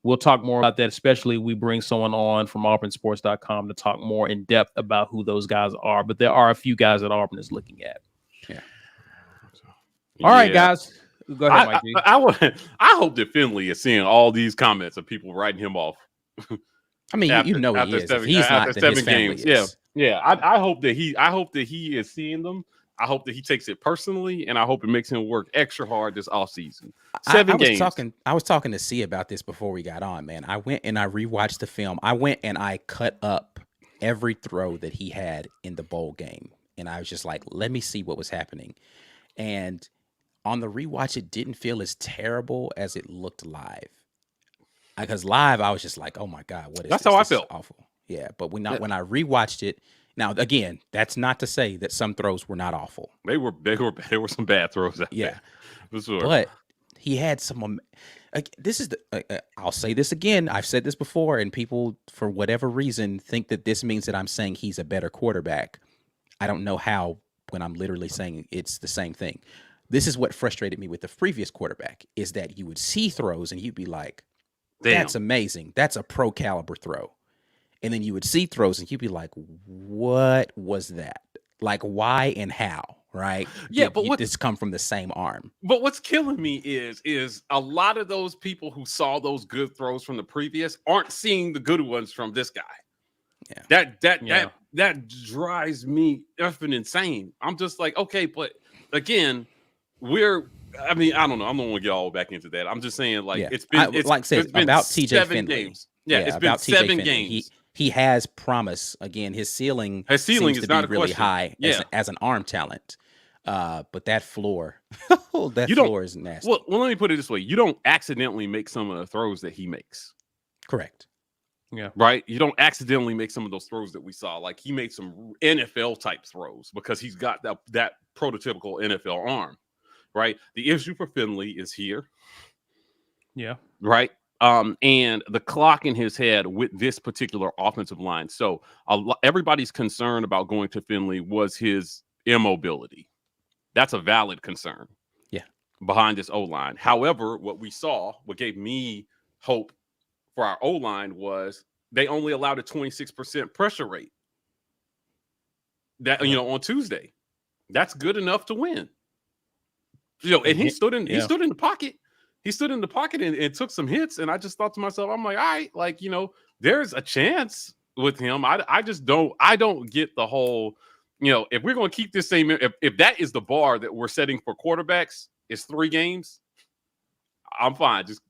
we'll talk more about that, especially we bring someone on from auburnsports.com to talk more in depth about who those guys are. But there are a few guys that Auburn is looking at. Yeah. All right, guys. Go ahead, Mike G. I hope that Finley is seeing all these comments of people writing him off. I mean, he is. If he's not, then his family is. Yeah. I hope that he is seeing them. I hope that he takes it personally, and I hope it makes him work extra hard this offseason. 7 games. I was talking to C about this before we got on, man. I went and I rewatched the film. I went and I cut up every throw that he had in the bowl game, and I was just like, let me see what was happening. And On the rewatch, it didn't feel as terrible as it looked live. Because live, I was just like, "Oh my God, what is That's this? how I This is felt. awful." Yeah, but when I rewatched it, now again, that's not to say that some throws were not awful. There were some bad throws out Yeah, there, for sure. but he had some. This is the. I'll say this again. I've said this before, and people, for whatever reason, think that this means that I'm saying he's a better quarterback. I don't know how when I'm literally saying it's the same thing. This is what frustrated me with the previous quarterback is that you would see throws and you'd be like, Damn. "That's amazing. That's a pro caliber throw." And then you would see throws and you'd be like, "What was that? Like, why and how?" Right? Yeah, but what this come from the same arm? But what's killing me is a lot of those people who saw those good throws from the previous aren't seeing the good ones from this guy. Yeah. That drives me effing insane. I'm just like, okay, but again, I don't know. I'm not gonna get all back into that. I'm just saying, like, Yeah. it's been like I said it's been about TJ 7 Finley. games. Yeah, it's been about 7 TJ Finley. games. He has promise. Again, his ceiling His ceiling seems is to not be a really question. high Yeah. as an arm talent. But that floor, floor is nasty. Well, let me put it this way: you don't accidentally make some of the throws that he makes. Correct. Yeah. Right. You don't accidentally make some of those throws that we saw. Like, he made some NFL type throws because he's got that prototypical NFL arm. Right. The issue for Finley is here. Yeah. Right. And the clock in his head with this particular offensive line. So everybody's concern about going to Finley was his immobility. That's a valid concern. Yeah. Behind this O-line. However, what gave me hope for our O-line was they only allowed a 26% pressure rate. That, on Tuesday. That's good enough to win. And he stood in the pocket. He stood in the pocket and took some hits. And I just thought to myself, I'm like, all right, like, there's a chance with him. I don't get the whole, if we're going to keep this same, if that is the bar that we're setting for quarterbacks, it's 3 games. I'm fine. Just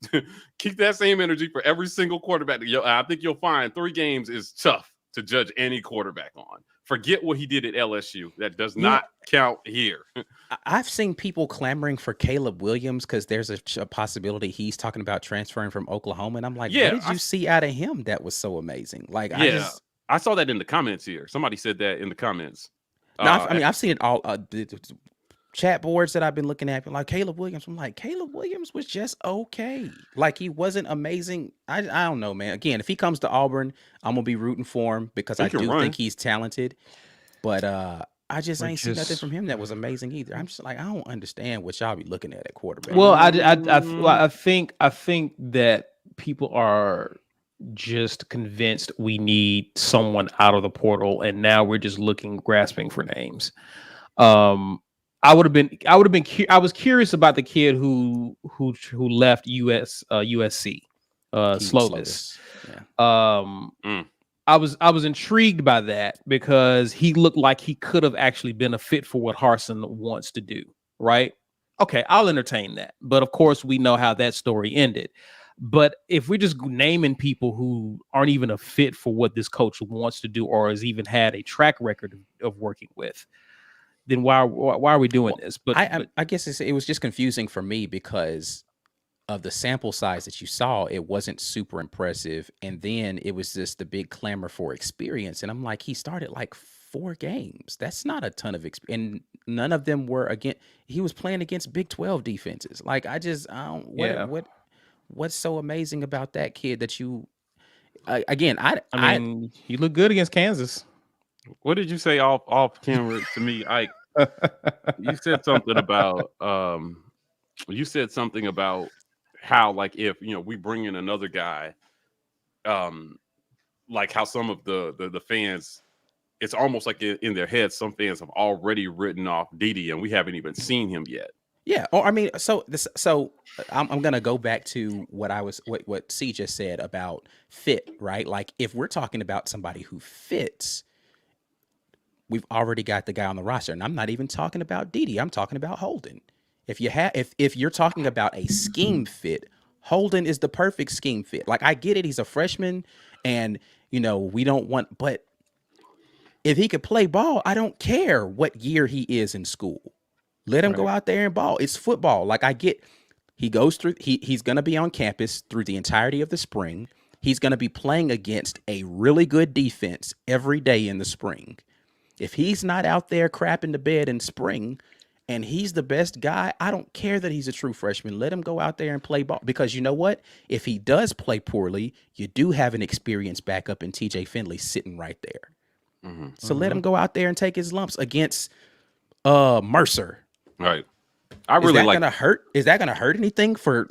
keep that same energy for every single quarterback. I think you'll find 3 games is tough to judge any quarterback on. Forget what he did at LSU. That does not count here. I've seen people clamoring for Caleb Williams because there's a possibility he's talking about transferring from Oklahoma. And I'm like, what did you see out of him that was so amazing? Like, I saw that in the comments here. Somebody said that in the comments. No, I've seen it all. Chat boards that I've been looking at, like Caleb Williams. I'm like, Caleb Williams was just okay. Like, he wasn't amazing. I don't know, man. Again, if he comes to Auburn, I'm gonna be rooting for him because I do think he's talented. But I just ain't seen nothing from him that was amazing either. I'm just like, I don't understand what y'all be looking at quarterback. Well, I think that people are just convinced we need someone out of the portal, and now we're just grasping for names. I was curious about the kid who left USC, Slovis. Yeah. I was intrigued by that because he looked like he could have actually been a fit for what Harsin wants to do. Right? Okay, I'll entertain that. But of course, we know how that story ended. But if we're just naming people who aren't even a fit for what this coach wants to do or has even had a track record of working with, then why are we doing this? But I guess it was just confusing for me because of the sample size that you saw. It wasn't super impressive, and then it was just the big clamor for experience. And I'm like, he started like 4 games. That's not a ton of experience, and none of them were he was playing against Big 12 defenses. Like, I don't. What's so amazing about that kid that you? Again, I mean, he looked good against Kansas. What did you say off camera to me, Ike? You said something about how, like, if we bring in another guy, like how some of the fans, it's almost like in their heads, some fans have already written off Dede and we haven't even seen him yet. Yeah. Or I mean, so I'm gonna go back to what C just said about fit, right? Like, if we're talking about somebody who fits, we've already got the guy on the roster, and I'm not even talking about Dede. I'm talking about Holden. If you're talking about a scheme fit, Holden is the perfect scheme fit. Like, I get it, he's a freshman, and we don't want, but if he could play ball, I don't care what year he is in school. Let him go out there and ball. It's football. Like I get, he goes through. He's going to be on campus through the entirety of the spring. He's going to be playing against a really good defense every day in the spring. If he's not out there crapping the bed in spring, and he's the best guy, I don't care that he's a true freshman. Let him go out there and play ball. Because you know what? If he does play poorly, you do have an experienced backup in TJ Finley sitting right there. So let him go out there and take his lumps against Mercer. Right. I really like. Is that gonna hurt anything for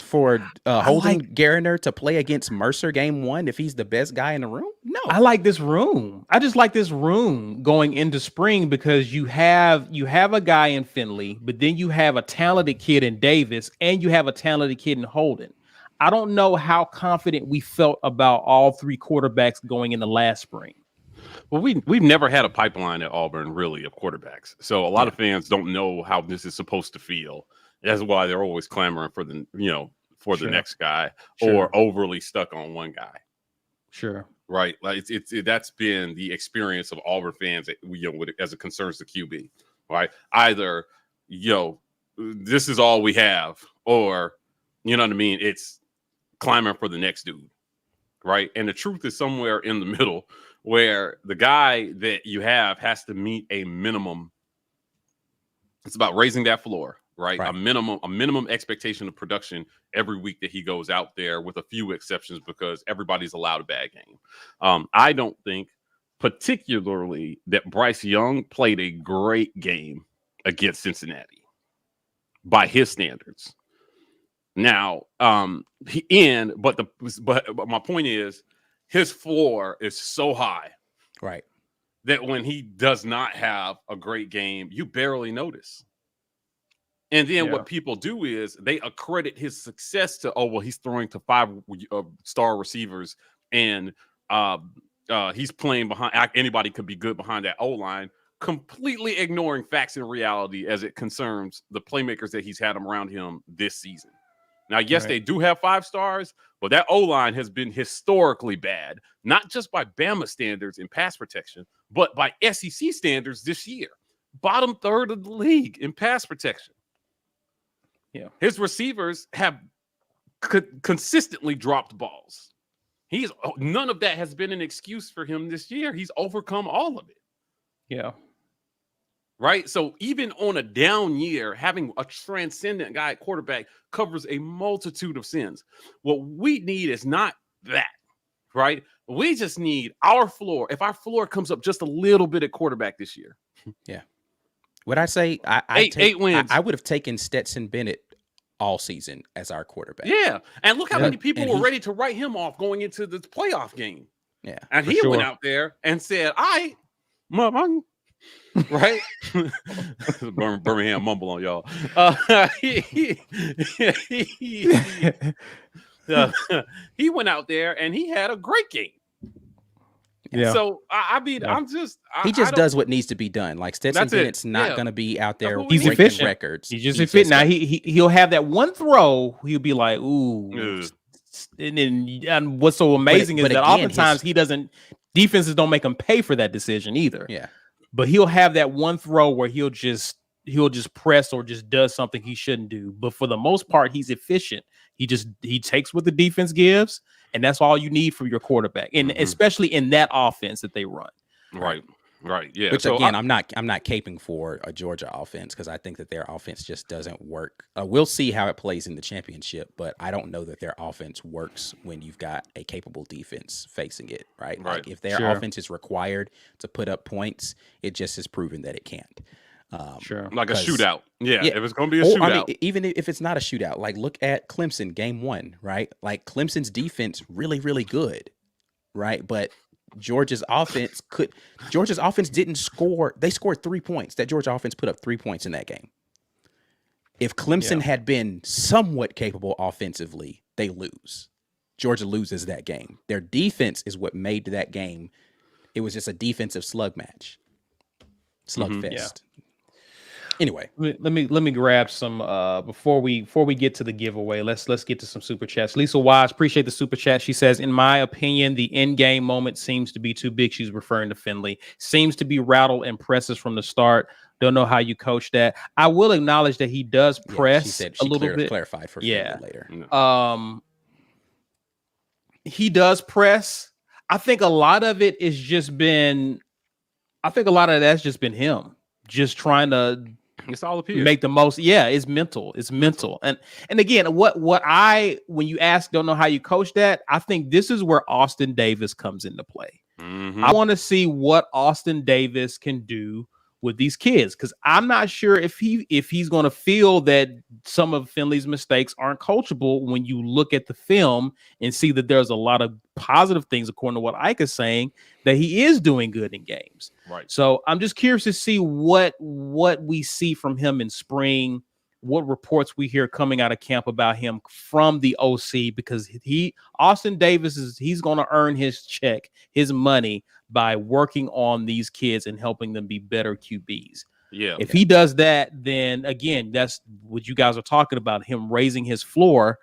Holden Gariner to play against Mercer game 1 if he's the best guy in the room? No. I like this room. I just like this room going into spring because you have a guy in Finley, but then you have a talented kid in Davis, and you have a talented kid in Holden. I don't know how confident we felt about all 3 quarterbacks going into last spring. Well, we've never had a pipeline at Auburn, really, of quarterbacks. So a lot of fans don't know how this is supposed to feel. That's why they're always clamoring for the next guy or overly stuck on one guy. Sure. Right. Like that's been the experience of Auburn fans, as it concerns the QB. Right. Either, this is all we have, or, you know what I mean? It's clamoring for the next dude. Right. And the truth is somewhere in the middle, where the guy that you have has to meet a minimum. It's about raising that floor, right? A minimum expectation of production every week that he goes out there, with a few exceptions because everybody's allowed a bad game. I don't think particularly that Bryce Young played a great game against Cincinnati by his standards. Now, but my point is, his floor is so high, right, that when he does not have a great game, you barely notice. And then what people do is they accredit his success to, he's throwing to 5 star receivers, and he's playing behind. Anybody could be good behind that O-line, completely ignoring facts and reality as it concerns the playmakers that he's had around him this season. Now, yes, they do have 5 stars, but that O-line has been historically bad, not just by Bama standards in pass protection, but by SEC standards this year. Bottom third of the league in pass protection. Yeah, his receivers have consistently dropped balls. None of that has been an excuse for him this year. He's overcome all of it. Yeah. Right. So even on a down year, having a transcendent guy at quarterback covers a multitude of sins. What we need is not that. Right. We just need our floor. If our floor comes up just a little bit at quarterback this year. Yeah. What I say, eight wins. I would have taken Stetson Bennett all season as our quarterback. Yeah. And look how many people were ready to write him off going into the playoff game. Yeah. And he went out there and said, right? Birmingham mumble on y'all. He went out there and he had a great game. Yeah. So he just does what needs to be done. Like Stetson Bennett's not going to be out there. He's efficient. Records. He's just efficient. Now he'll have that one throw. He'll be like, ooh. And what's so amazing is that oftentimes defenses don't make him pay for that decision either. Yeah. But he'll have that one throw where he'll just press or just does something he shouldn't do. But for the most part, he's efficient. He takes what the defense gives, and that's all you need from your quarterback, and especially in that offense that they run. Right. Yeah. Which again, I'm not caping for a Georgia offense because I think that their offense just doesn't work. We'll see how it plays in the championship, but I don't know that their offense works when you've got a capable defense facing it. Right. Like if their offense is required to put up points, it just has proven that it can't. Like a shootout. Yeah. If it's going to be a shootout. I mean, even if it's not a shootout, like look at Clemson game 1, right? Like Clemson's defense really, really good, right? But Georgia's offense didn't score. They scored 3 points. That Georgia offense put up 3 points in that game. If Clemson had been somewhat capable offensively, they lose. Georgia loses that game. Their defense is what made that game. It was just a defensive slugfest. Yeah. Anyway, let me grab some before we get to the giveaway. Let's get to some super chats. Lisa Wise, appreciate the super chat. She says, in my opinion, the end game moment seems to be too big. She's referring to Finley. Seems to be rattled and presses from the start. Don't know how you coach that. I will acknowledge that he does press she said a little bit. Clarified for Yeah. Finley later. He does press. I think a lot of it is just been. I think a lot of that's just been him just trying to. It's all appears. Make the most. Yeah, it's mental. It's mental. And again, when you ask, don't know how you coach that. I think this is where Austin Davis comes into play. Mm-hmm. I want to see what Austin Davis can do with these kids, because I'm not sure if he's going to feel that some of Finley's mistakes aren't coachable when you look at the film and see that there's a lot of positive things, according to what Ike is saying, that he is doing good in games. Right. So I'm just curious to see what we see from him in spring, what reports we hear coming out of camp about him from the OC, because Austin Davis he's going to earn his check, his money, by working on these kids and helping them be better QBs. Yeah. If he does that, then again, that's what you guys are talking about, him raising his floor.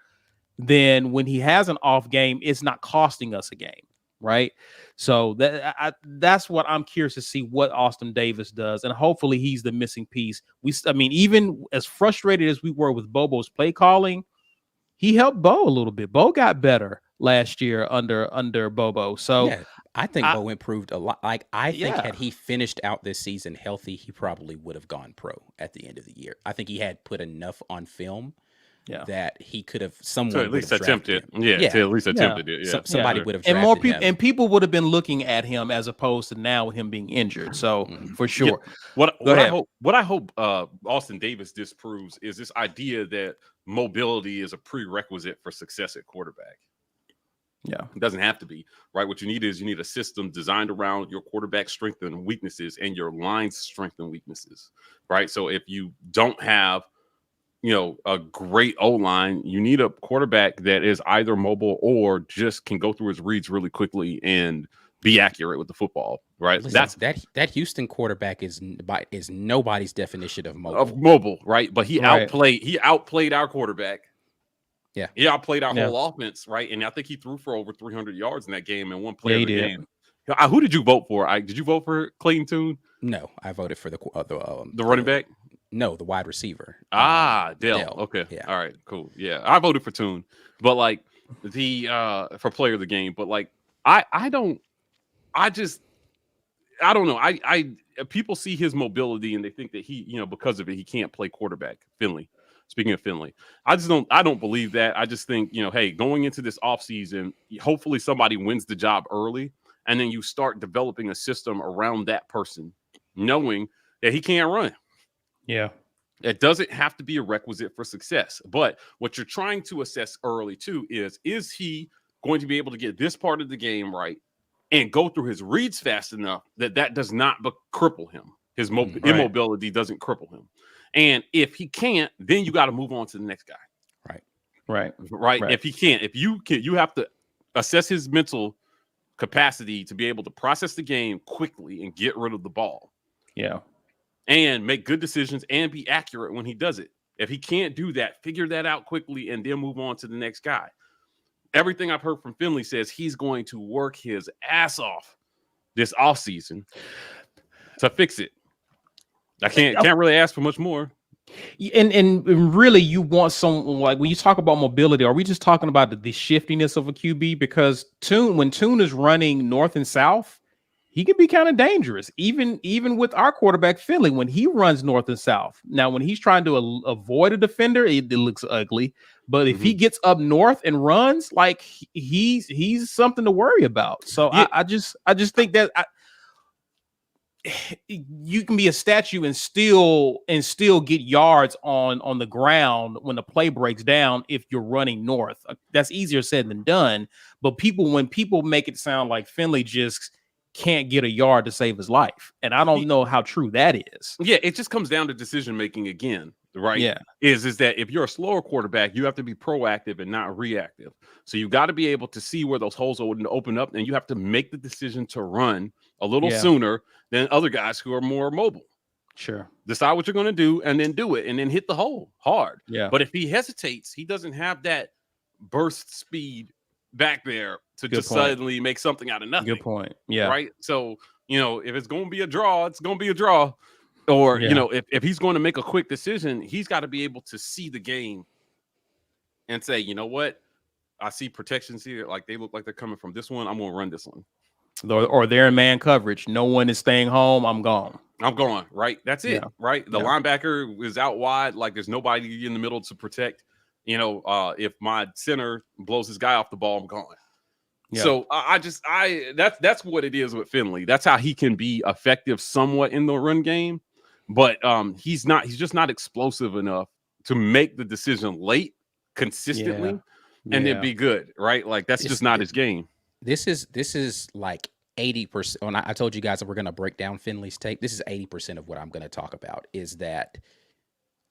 Then when he has an off game, it's not costing us a game, right? So that's what I'm curious to see what Austin Davis does, and hopefully he's the missing piece. Even as frustrated as we were with Bobo's play calling, he helped Bo a little bit. Bo got better last year under Bobo. So yeah, I think Bo improved a lot. Like, I think Yeah. had he finished out this season healthy, he probably would have gone pro at the end of the year. I think he had put enough on film that he could have To at least attempted. To at least attempted it. Yeah. Somebody would have and more drafted people him. and people would have been looking at him as opposed to now with him being injured. So for sure. Yeah. Go What I hope Austin Davis disproves is this idea that mobility is a prerequisite for success at quarterback. Yeah. It doesn't have to be, right? What you need is a system designed around your quarterback's strengths and weaknesses and your line's strengths and weaknesses, right? So if you don't have, a great O-line, you need a quarterback that is either mobile or just can go through his reads really quickly and be accurate with the football, right? Listen, that Houston quarterback is nobody's definition of mobile. Right? But he outplayed our quarterback. Yeah. He outplayed our whole offense, right? And I think he threw for over 300 yards in that game in one play of the game. Who did you vote for? Did you vote for Clayton Tune? No, I voted for the running back. No, the wide receiver. Dell. Okay. Yeah. All right. Cool. Yeah, I voted for Tune, but like for player of the game. But like I don't know. I people see his mobility and they think that he, because of it, he can't play quarterback. Speaking of Finley, I don't believe that. I just think, hey, going into this offseason, hopefully somebody wins the job early, and then you start developing a system around that person, knowing that he can't run. Yeah. It doesn't have to be a requisite for success. But what you're trying to assess early, too, is he going to be able to get this part of the game right and go through his reads fast enough that does not cripple him? His immobility doesn't cripple him. And if he can't, then you got to move on to the next guy. Right. If he can't, you have to assess his mental capacity to be able to process the game quickly and get rid of the ball. Yeah. And make good decisions and be accurate when he does it. If he can't do that, figure that out quickly and then move on to the next guy. Everything I've heard from Finley says he's going to work his ass off this offseason to fix it. I can't really ask for much more. And really, you want someone like, when you talk about mobility, are we just talking about the shiftiness of a QB? Because when Tune is running north and south, he can be kind of dangerous. Even with our quarterback Finley, when he runs north and south. Now, when he's trying to avoid a defender, it looks ugly. But if he gets up north and runs, like he's something to worry about. So yeah. I just think that you can be a statue and still get yards on the ground when the play breaks down if you're running north. That's easier said than done. But when people make it sound like Finley just can't get a yard to save his life, and I don't know how true that is. Yeah, it just comes down to decision making again, right? Yeah, is that if you're a slower quarterback, you have to be proactive and not reactive. So you got to be able to see where those holes open up, and you have to make the decision to run a little sooner than other guys who are more mobile. Sure. Decide what you're going to do and then do it and then hit the hole hard. Yeah. But if he hesitates, he doesn't have that burst speed back there to just suddenly make something out of nothing. Good point. Yeah. Right. So, if it's going to be a draw, it's going to be a draw. Or, Yeah. you know, if he's going to make a quick decision, he's got to be able to see the game and say, you know what? I see protections here. Like they look like they're coming from this one. I'm going to run this one. Or they're in man coverage. No one is staying home. I'm gone. I'm going, right? That's it, Yeah. right? The Yeah. linebacker is out wide. Like there's nobody in the middle to protect. You know, if my center blows his guy off the ball, I'm gone. Yeah. So that's what it is with Finley. That's how he can be effective somewhat in the run game. But he's just not explosive enough to make the decision late consistently and then be good, right? Like that's just not his game. This is like 80%. When I told you guys that we're going to break down Finley's tape, this is 80% of what I'm going to talk about is that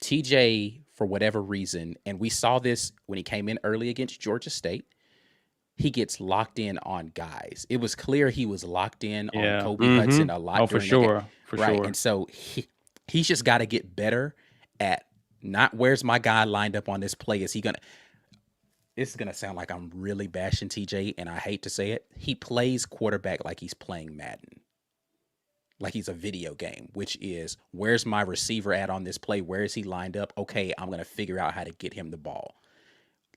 TJ, for whatever reason, and we saw this when he came in early against Georgia State, he gets locked in on guys. It was clear he was locked in on Kobe Hudson a lot. Oh, for sure. For sure. And so he's just got to get better at not where's my guy lined up on this play. This is going to sound like I'm really bashing TJ, and I hate to say it. He plays quarterback like he's playing Madden. Like he's a video game, which is where's my receiver at on this play? Where is he lined up? Okay, I'm going to figure out how to get him the ball.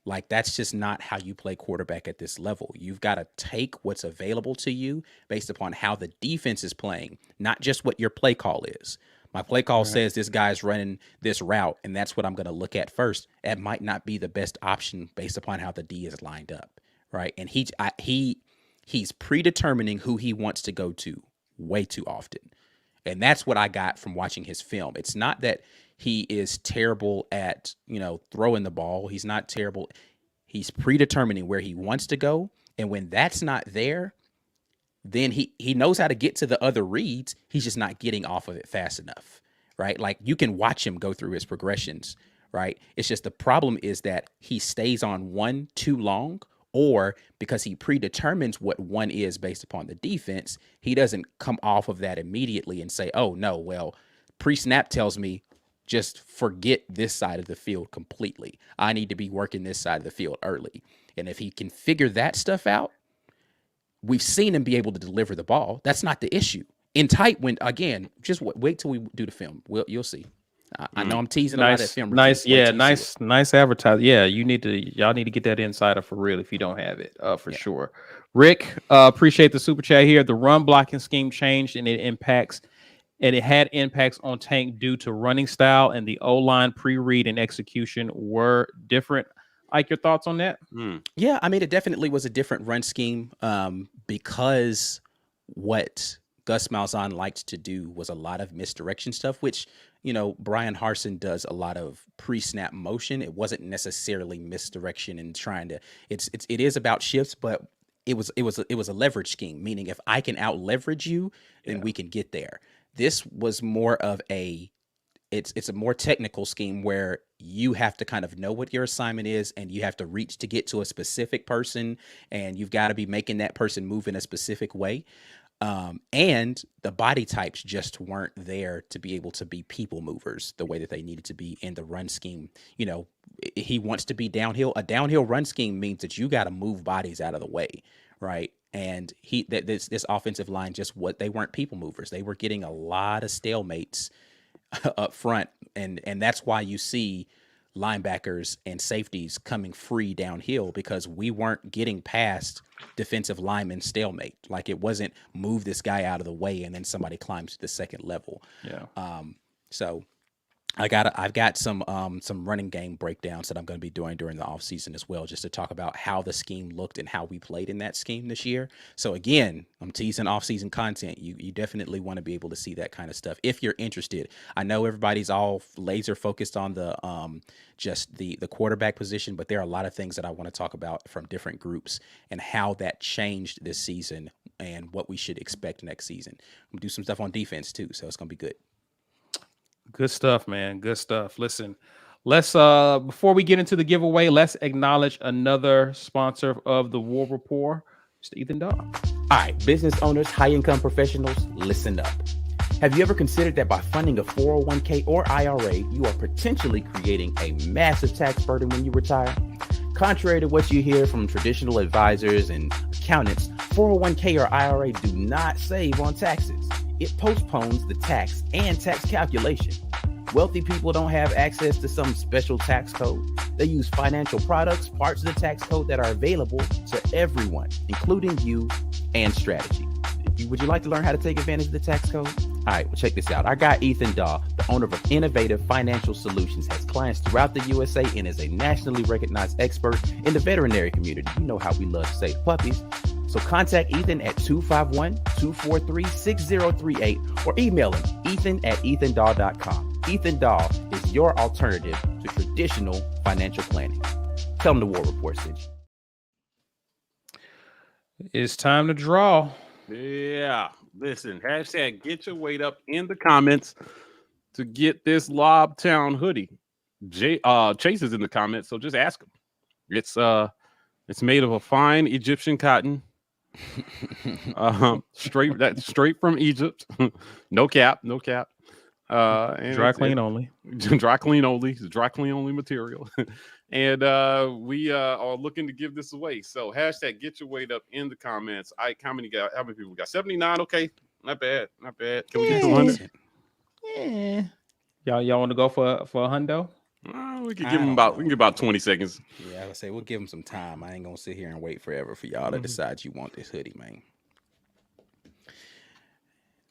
Like that's just not how you play quarterback at this level. You've got to take what's available to you based upon how the defense is playing, not just what your play call is. My play call says this guy's running this route, and that's what I'm going to look at first. It might not be the best option based upon how the D is lined up, right? And he's predetermining who he wants to go to way too often. And that's what I got from watching his film. It's not that he is terrible at, throwing the ball. He's not terrible. He's predetermining where he wants to go. And when that's not there, then he knows how to get to the other reads. He's just not getting off of it fast enough, right? Like you can watch him go through his progressions, right? It's just the problem is that he stays on one too long, or because he predetermines what one is based upon the defense, he doesn't come off of that immediately and say, oh, no, well, pre-snap tells me just forget this side of the field completely. I need to be working this side of the field early. And if he can figure that stuff out, we've seen him be able to deliver the ball. That's not the issue. In tight, when again, just wait till we do the film. You'll see. I know I'm teasing a lot of film. Nice advertising. Yeah, y'all need to get that insider for real if you don't have it, for sure. Rick, appreciate the super chat here. The run blocking scheme changed and it had impacts on Tank due to running style, and the O-line pre-read and execution were different. Ike, your thoughts on that? Yeah, I mean, it definitely was a different run scheme because what Gus Malzahn liked to do was a lot of misdirection stuff, which, Brian Harsin does a lot of pre-snap motion. It wasn't necessarily misdirection and trying to. It is about shifts, but it was a leverage scheme, meaning if I can out leverage you, then we can get there. This was more of it's a more technical scheme where you have to kind of know what your assignment is and you have to reach to get to a specific person, and you've got to be making that person move in a specific way. And the body types just weren't there to be able to be people movers the way that they needed to be in the run scheme. He wants to be downhill. A downhill run scheme means that you got to move bodies out of the way, right? And this offensive line they weren't people movers. They were getting a lot of stalemates up front, and that's why you see linebackers and safeties coming free downhill, because we weren't getting past defensive linemen stalemate. Like it wasn't move this guy out of the way and then somebody climbs to the second level. So I've got some running game breakdowns that I'm going to be doing during the offseason as well, just to talk about how the scheme looked and how we played in that scheme this year. So again, I'm teasing offseason content. You definitely want to be able to see that kind of stuff if you're interested. I know everybody's all laser focused on the just the quarterback position, but there are a lot of things that I want to talk about from different groups and how that changed this season and what we should expect next season. I'm gonna do some stuff on defense too, so it's gonna be good. Good stuff, man. Good stuff. Listen, let's before we get into the giveaway, let's acknowledge another sponsor of the War Report, Mr. Ethan Daw. All right, business owners, high-income professionals, listen up. Have you ever considered that by funding a 401k or IRA, you are potentially creating a massive tax burden when you retire? Contrary to what you hear from traditional advisors and accountants, 401k or IRA do not save on taxes. it postpones the tax and tax calculation. Wealthy people don't have access to some special tax code. They use financial products, parts of the tax code that are available to everyone, including you and Strategy. Would you like to learn how to take advantage of the tax code? All right, well, check this out. Our guy, Ethan Daw, the owner of Innovative Financial Solutions, has clients throughout the USA and is a nationally recognized expert in the veterinary community. You know how we love to say puppies. So contact Ethan at 251-243-6038 or email him, ethan@ethandaw.com. Ethan Daw is your alternative to traditional financial planning. Tell him the War Report sent you. It's time to draw. Yeah. Listen, hashtag get your weight up in the comments to get this Lobtown hoodie. Chase is in the comments, so just ask him. It's made of a fine Egyptian cotton. Straight from Egypt. No cap. And Dry clean only. Dry clean only. It's dry clean only material. And we are looking to give this away. So hashtag get your weight up in the comments. How many people got? 79. Okay, not bad. Can we get to 100? Yeah. Y'all want to go for a hundo? We can give him about 20 seconds. Yeah, I would say we'll give him some time. I ain't gonna sit here and wait forever for y'all to decide you want this hoodie, man.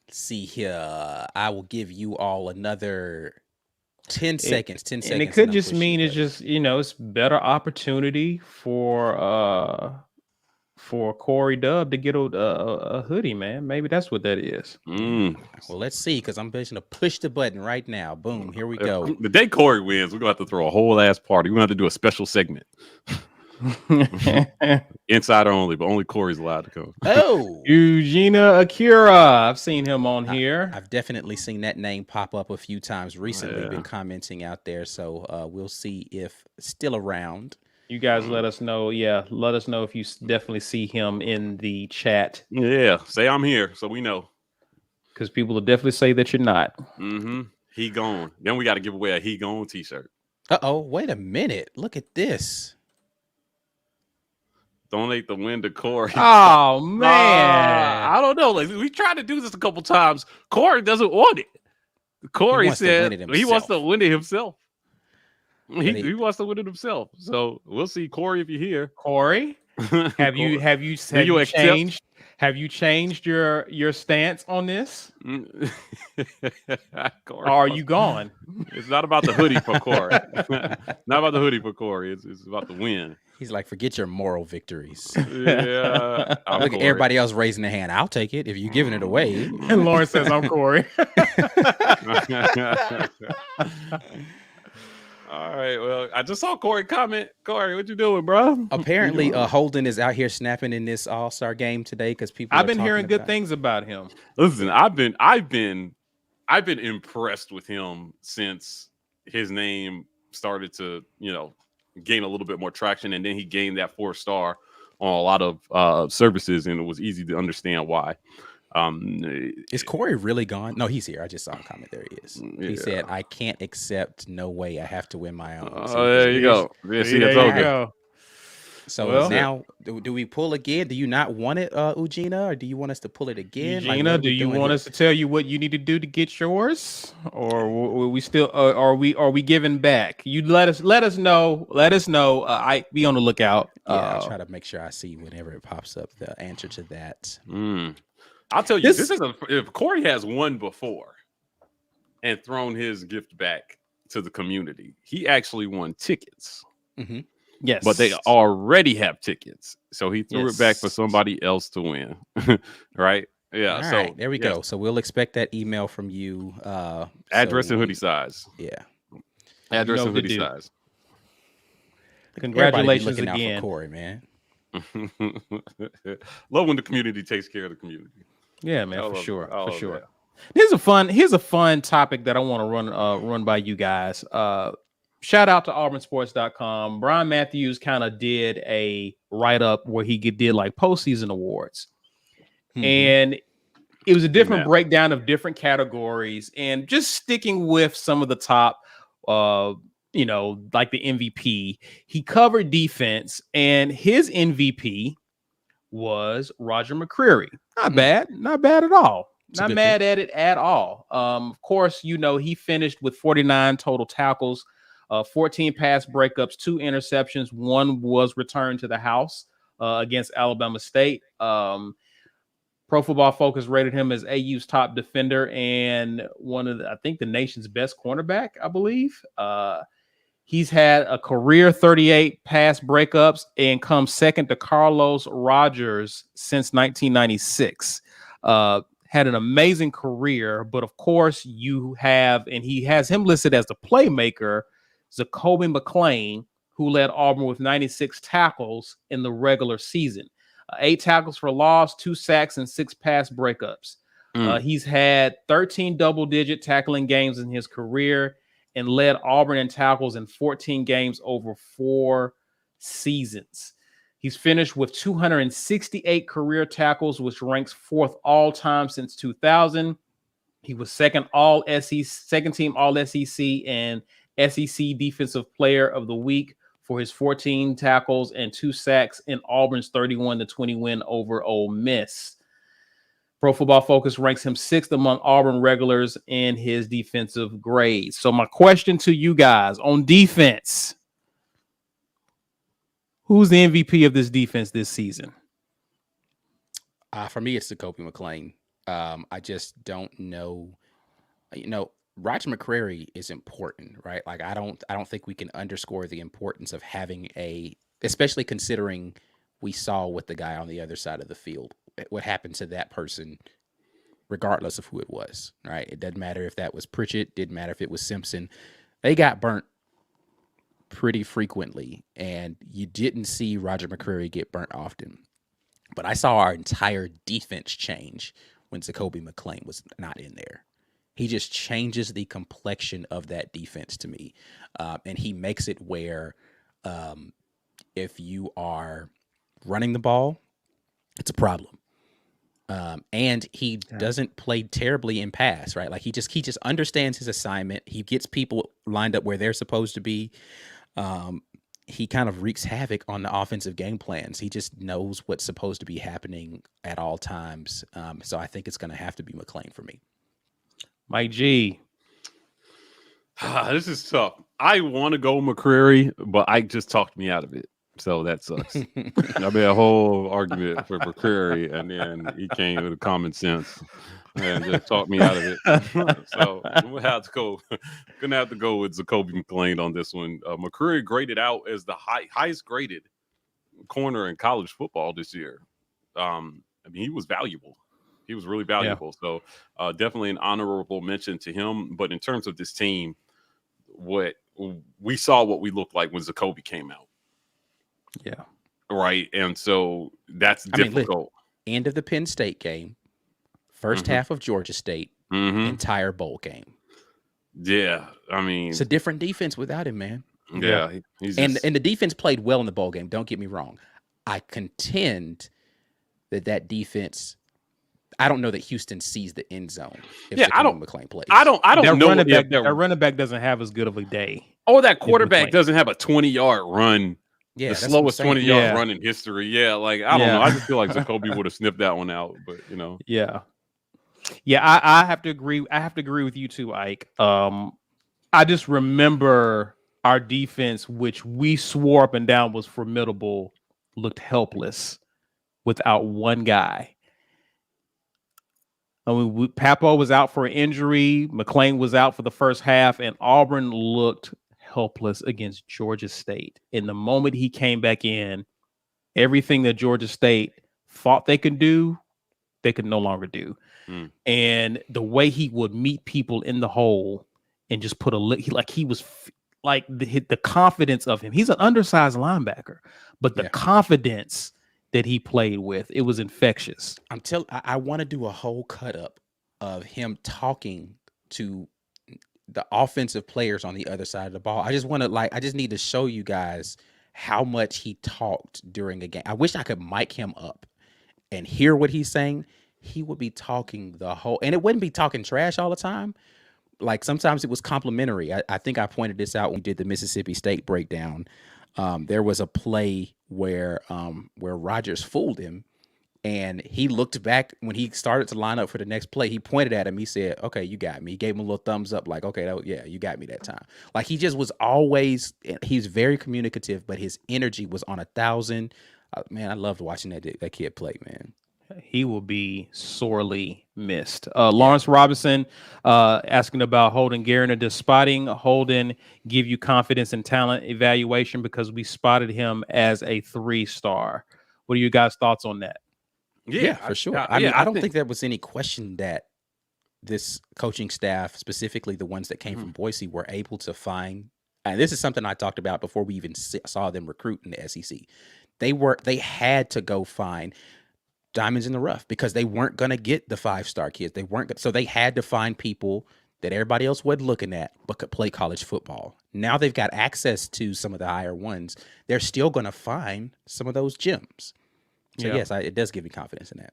Let's see here. I will give you all another 10 seconds. 10 seconds. And it could just mean it's just, it's better opportunity for Corey Dub to get a hoodie, man. Maybe that's what that is. Well, let's see, because I'm going to push the button right now. Boom, here we go. The day Corey wins, we're going to have to throw a whole ass party. We're going to have to do a special segment. Insider only, but only Corey's allowed to come. Oh, Eugenia Akira. I've seen him on here. I've definitely seen that name pop up a few times recently. Been commenting out there, so we'll see if still around. You guys let us know. Yeah, let us know if you definitely see him in the chat. Yeah, say I'm here so we know. Because people will definitely say that you're not. He gone. Then we got to give away a He Gone t-shirt. Wait a minute. Look at this. Donate the win to Corey. Oh, man. I don't know. Like, we tried to do this a couple times. Corey doesn't want it. Corey said he wants to win it himself. He wants to win it himself. So we'll see, Corey, if you're here. Corey, have you changed? Have you changed your stance on this? Corey, or are you gone? It's not about the hoodie for Corey. Not about the hoodie for Corey. It's about the win. He's like, forget your moral victories. Yeah. Look at everybody else raising their hand. I'll take it if you're giving it away. And Lauren says, I'm Corey. All right. Well, I just saw Corey comment. Corey, what you doing, bro? Apparently, Holden is out here snapping in this All-Star game today because people. I've been hearing good things about him. Listen, I've been impressed with him since his name started to, gain a little bit more traction, and then he gained that 4-star on a lot of services, and it was easy to understand why. Is Corey really gone? No, he's here. I just saw a comment. There he is. He said, "I can't accept. No way. I have to win my own." So there you go. Yeah, see, that's all good. So now, do we pull again? Do you not want it, Eugenia, or do you want us to pull it again? Eugenia, do you want us to tell you what you need to do to get yours, or we still are we giving back? You let us know. Let us know. I be on the lookout. Yeah, I'll try to make sure I see whenever it pops up the answer to that. I'll tell you, if Corey has won before and thrown his gift back to the community, he actually won tickets. Yes, but they already have tickets, so he threw it back for somebody else to win. Right? Yeah. All right, there we go. So we'll expect that email from you. Address and hoodie size. Yeah. Address and hoodie size. Congratulations again, again, out for Corey, man. Love when the community takes care of the community. Yeah, man, for sure. Here's a fun topic that I want to run by you guys. Shout out to auburnsports.com. Brian Matthews kind of did a write-up where he did like postseason awards. And it was a different breakdown of different categories, and just sticking with some of the top like the MVP. He covered defense, and his MVP was Roger McCreary. Not bad at all. Not mad at it at all. Of course, he finished with 49 total tackles, 14 pass breakups, 2 interceptions. One was returned to the house against Alabama State. Pro Football Focus rated him as AU's top defender and one of I think the nation's best cornerback, I believe. He's had a career 38 pass breakups and comes second to Carlos Rogers since 1996. Had an amazing career, but of course he has him listed as the playmaker, Zakoby McClain, who led Auburn with 96 tackles in the regular season. 8 tackles for loss, 2 sacks, and 6 pass breakups. He's had 13 double-digit tackling games in his career and led Auburn in tackles in 14 games over 4 seasons. He's finished with 268 career tackles, which ranks 4th all-time since 2000. He was second team All-SEC and SEC Defensive Player of the Week for his 14 tackles and 2 sacks in Auburn's 31-20 win over Ole Miss. Pro Football Focus ranks him 6th among Auburn regulars in his defensive grades. So my question to you guys on defense, who's the MVP of this defense this season? For me, it's Zakoby McClain. I just don't know. Roger McCreary is important, right? Like I don't think we can underscore the importance of having especially considering we saw with the guy on the other side of the field, what happened to that person, regardless of who it was, right? It doesn't matter if that was Pritchett, didn't matter if it was Simpson. They got burnt pretty frequently, and you didn't see Roger McCreary get burnt often. But I saw our entire defense change when Zakoby McClain was not in there. He just changes the complexion of that defense to me. And he makes it where if you are running the ball, it's a problem. And he doesn't play terribly in pass, right? Like he just understands his assignment. He gets people lined up where they're supposed to be. He kind of wreaks havoc on the offensive game plans. He just knows what's supposed to be happening at all times. So I think it's going to have to be McClain for me. Mike G. This is tough. I want to go McCreary, but Ike just talked me out of it. So that sucks. I made a whole argument for McCreary, and then he came with common sense and just talked me out of it. So I'm gonna have to go with Zakoby McClain on this one. McCreary graded out as the highest graded corner in college football this year. He was valuable. He was really valuable. Yeah. So definitely an honorable mention to him. But in terms of this team, what we saw what we looked like when Zakoby came out. Yeah. Right. And so that's difficult. End of the Penn State game, first half of Georgia State, entire bowl game. Yeah. I mean, it's a different defense without him, man. Yeah. And the defense played well in the bowl game. Don't get me wrong. I contend that defense, I don't know that Houston sees the end zone. I don't. McClain plays. I don't know. That running back doesn't have as good of a day. Oh, that quarterback doesn't have a 20-yard run. Yeah, the slowest 20-yard run in history. Yeah, like I don't know. I just feel like Zakoby would have snipped that one out, but Yeah. I have to agree. I have to agree with you too, Ike. I just remember our defense, which we swore up and down was formidable, looked helpless without one guy. I mean, Papo was out for an injury. McClain was out for the first half, and Auburn looked helpless against Georgia State. In the moment he came back in, everything that Georgia State thought they could do, they could no longer do. And the way he would meet people in the hole and just put the confidence of him. He's an undersized linebacker, but the confidence that he played with, it was infectious. I want to do a whole cut up of him talking to the offensive players on the other side of the ball. I just need to show you guys how much he talked during a game. I wish I could mic him up and hear what he's saying. He would be talking and it wouldn't be talking trash all the time. Like sometimes it was complimentary. I think I pointed this out when we did the Mississippi State breakdown. There was a play where Rodgers fooled him And he looked back when he started to line up for the next play. He pointed at him. He said, "Okay, you got me." He gave him a little thumbs up, like, "Okay, yeah, you got me that time." Like he just was always. He's very communicative, but his energy was on 1,000. Man, I loved watching that kid play. Man, he will be sorely missed. Lawrence Robinson asking about Holden Garner. Does spotting Holden give you confidence in talent evaluation? Because we spotted him as a 3-star. What are you guys' thoughts on that? Yeah, for sure. I mean, I don't think there was any question that this coaching staff, specifically the ones that came from Boise, were able to find. And this is something I talked about before we even saw them recruit in the SEC. They had to go find diamonds in the rough because they weren't going to get the 5-star kids. So they had to find people that everybody else wasn't looking at but could play college football. Now they've got access to some of the higher ones. They're still going to find some of those gems. So yes, it does give me confidence in that.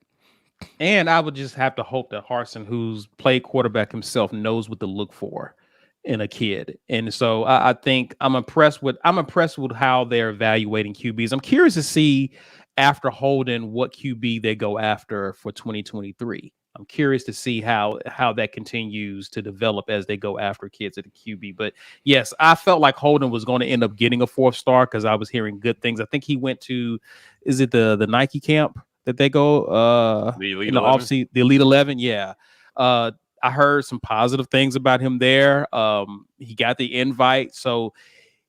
And I would just have to hope that Harsin, who's played quarterback himself, knows what to look for in a kid. And so I think I'm impressed with how they're evaluating QBs. I'm curious to see after Holden what QB they go after for 2023. I'm curious to see how that continues to develop as they go after kids at the QB. But yes, I felt like Holden was going to end up getting a 4-star because I was hearing good things. I think he went to, is it the Nike camp that they go the Elite in the 11? offseason, the Elite 11? Yeah. I heard some positive things about him there. He got the invite. So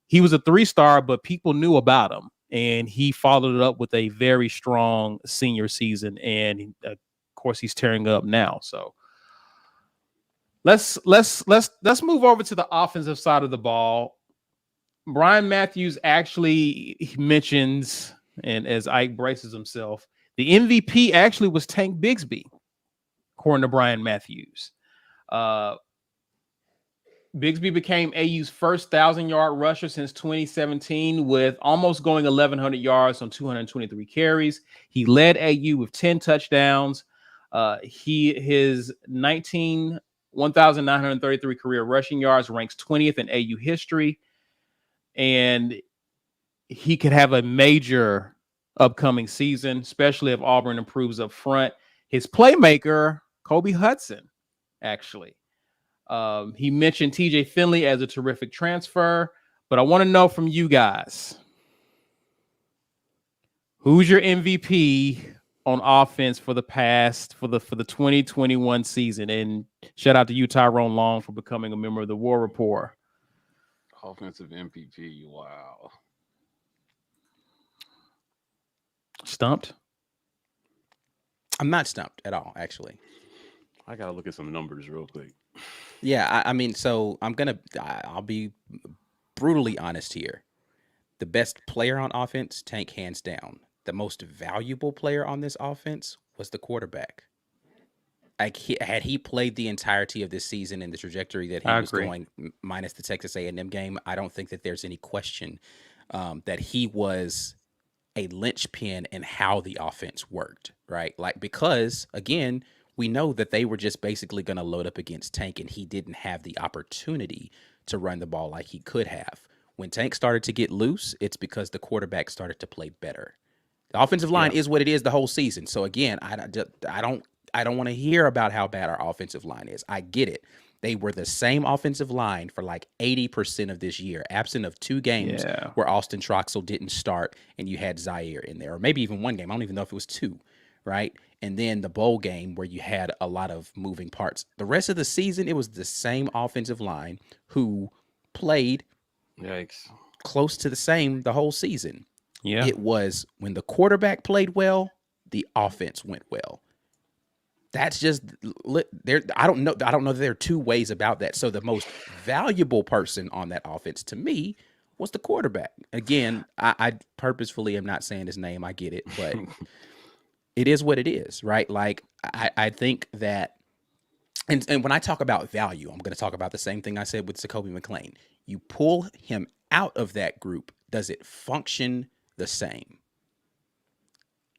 he was a 3-star, but people knew about him. And he followed it up with a very strong senior season. And of course, he's tearing up now. So let's move over to the offensive side of the ball. Brian Matthews actually mentions, and as Ike braces himself, the MVP actually was Tank Bigsby, according to Brian Matthews. Bigsby became AU's first 1,000-yard rusher since 2017 with almost going 1,100 yards on 223 carries. He led AU with 10 touchdowns. His 1,933 career rushing yards ranks 20th in AU history. And he could have a major upcoming season, especially if Auburn improves up front. His playmaker, Kobe Hudson, actually. He mentioned TJ Finley as a terrific transfer, but I want to know from you guys, who's your MVP on offense for the 2021 season? And shout out to you, Tyrone Long, for becoming a member of the War Report. Offensive MVP, wow. Stumped? I'm not stumped at all, actually. I gotta look at some numbers real quick. Yeah, I mean, so I'll be brutally honest here. The best player on offense, Tank, hands down. The most valuable player on this offense was the quarterback. Like, had he played the entirety of this season in the trajectory that he was going, minus the Texas A&M game, I don't think that there's any question that he was a linchpin in how the offense worked, right? Like, because, again, we know that they were just basically going to load up against Tank, and he didn't have the opportunity to run the ball like he could have. When Tank started to get loose, it's because the quarterback started to play better. The offensive line is what it is the whole season. So again, I don't want to hear about how bad our offensive line is. I get it. They were the same offensive line for like 80% of this year, absent of 2 games where Austin Troxell didn't start and you had Zaire in there, or maybe even 1 game. I don't even know if it was 2, right? And then the bowl game where you had a lot of moving parts. The rest of the season, it was the same offensive line who played close to the same the whole season. Yeah. It was when the quarterback played well, the offense went well. That's just there. I don't know that there are 2 ways about that. So the most valuable person on that offense to me was the quarterback. Again, I purposefully am not saying his name. I get it, but it is what it is, right? Like I think that, and when I talk about value, I'm going to talk about the same thing I said with Jacoby McClain. You pull him out of that group, does it function the same?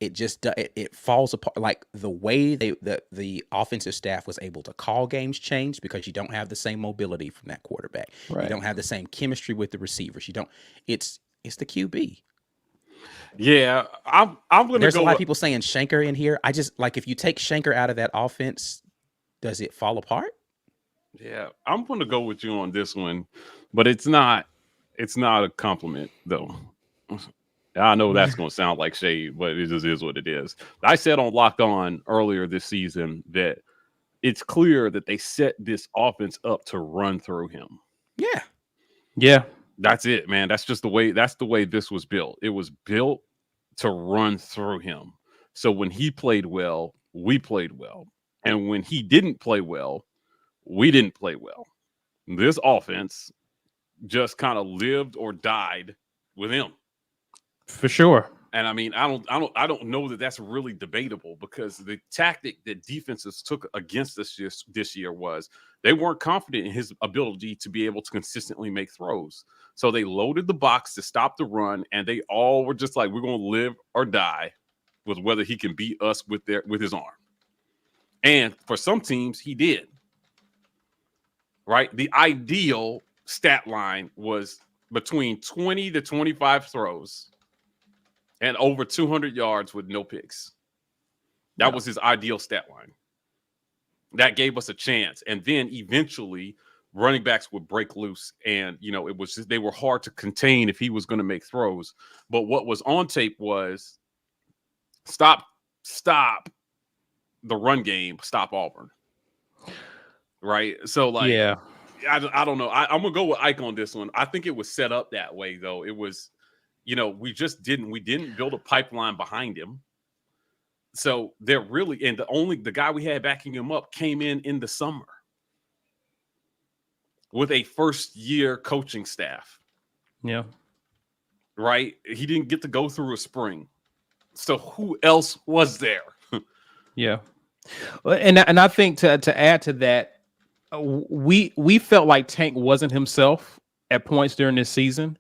It just it falls apart. Like the way the offensive staff was able to call games changed because you don't have the same mobility from that quarterback. Right. You don't have the same chemistry with the receivers. You don't. It's the QB. Yeah, I'm gonna There's a go lot of with, people saying Shenker in here. I just like if you take Shenker out of that offense, does it fall apart? yeah, I'm gonna go with you on this one, but it's not a compliment though. I know that's gonna sound like shade, but it just is what it is. I said on Locked On earlier this season that it's clear that they set this offense up to run through him. Yeah. Yeah. That's it, man. That's the way this was built. It was built to run through him. So when he played well, we played well. And when he didn't play well, we didn't play well. This offense just kind of lived or died with him. For sure. And I mean, I don't know that that's really debatable, because the tactic that defenses took against us this year was they weren't confident in his ability to be able to consistently make throws. So they loaded the box to stop the run, and they all were just like, we're going to live or die with whether he can beat us with his arm. And for some teams, he did. Right? The ideal stat line was between 20 to 25 throws and over 200 yards with no picks. That was his ideal stat line. That gave us a chance. And then eventually running backs would break loose, and it was just, they were hard to contain if he was going to make throws. But what was on tape was stop the run game, stop Auburn. Right? So like, yeah, I don't know. I'm gonna go with Ike on this one. I think it was set up that way, though. It was, we didn't build a pipeline behind him. So they're really, and the guy we had backing him up came in the summer with a first year coaching staff. Yeah. Right? He didn't get to go through a spring. So who else was there? Yeah. And I think to add to that, we felt like Tank wasn't himself at points during this season.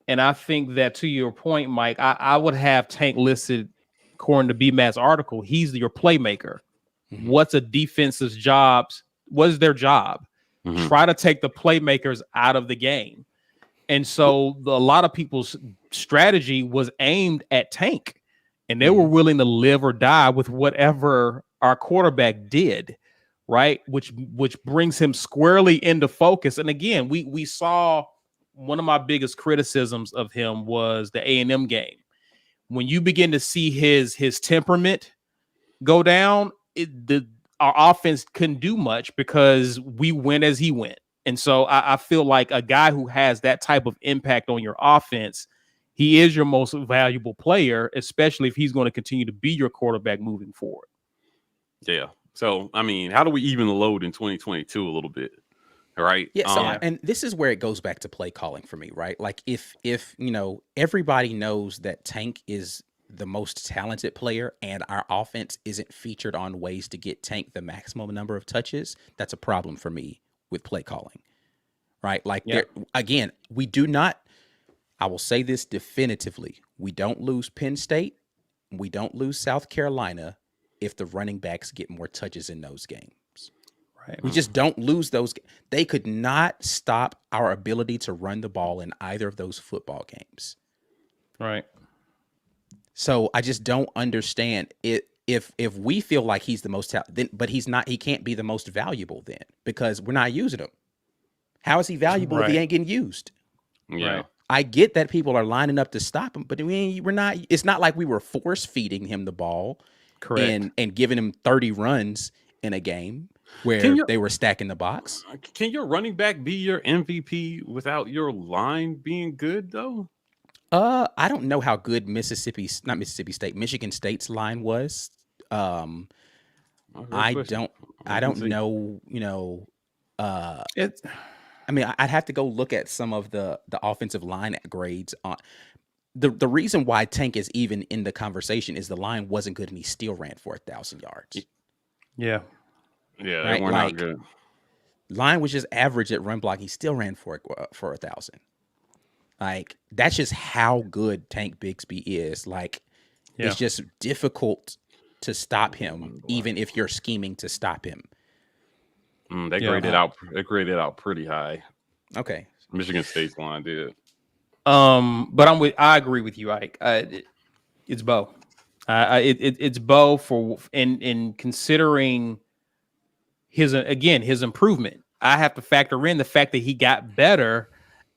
And I think that, to your point, Mike, I would have Tank listed, according to BMAT's article, he's your playmaker. Mm-hmm. What's a defense's jobs? What is their job? Mm-hmm. Try to take the playmakers out of the game. And so a lot of people's strategy was aimed at Tank, and they were willing to live or die with whatever our quarterback did. Right, which brings him squarely into focus. And again, we saw one of my biggest criticisms of him was the A&M game. When you begin to see his temperament go down, our offense couldn't do much because we went as he went. And so I feel like a guy who has that type of impact on your offense, he is your most valuable player, especially if he's going to continue to be your quarterback moving forward. Yeah. So, I mean, how do we even load in 2022 a little bit? Right. Yeah. So, and this is where it goes back to play calling for me, right? Like if everybody knows that Tank is the most talented player and our offense isn't featured on ways to get Tank the maximum number of touches, that's a problem for me with play calling. Right. Like, again, we do not, I will say this definitively, we don't lose Penn State, we don't lose South Carolina if the running backs get more touches in those games. Right. We just don't lose those. They could not stop our ability to run the ball in either of those football games. Right. So I just don't understand it. If we feel like he's the most talented, but he's not, he can't be the most valuable then, because we're not using him. How is he valuable if he ain't getting used? Yeah. Right. I get that people are lining up to stop him, but we're not. It's not like we were force feeding him the ball. Correct. And giving him 30 runs in a game where they were stacking the box. Can your running back be your MVP without your line being good, though? I don't know how good Michigan State's line was. I don't know. I mean, I'd have to go look at some of the offensive line grades on. The reason why Tank is even in the conversation is the line wasn't good and he still ran for 1,000 yards. Yeah. Yeah, right? they were not good. Line was just average at run block. He still ran for 1,000. Like, that's just how good Tank Bigsby is. Like, it's just difficult to stop him, even if you're scheming to stop him. They graded out. They graded out pretty high. Okay. Michigan State's line did. But I agree with you, Ike. It's Bo. It's Bo for in considering his improvement. I have to factor in the fact that he got better,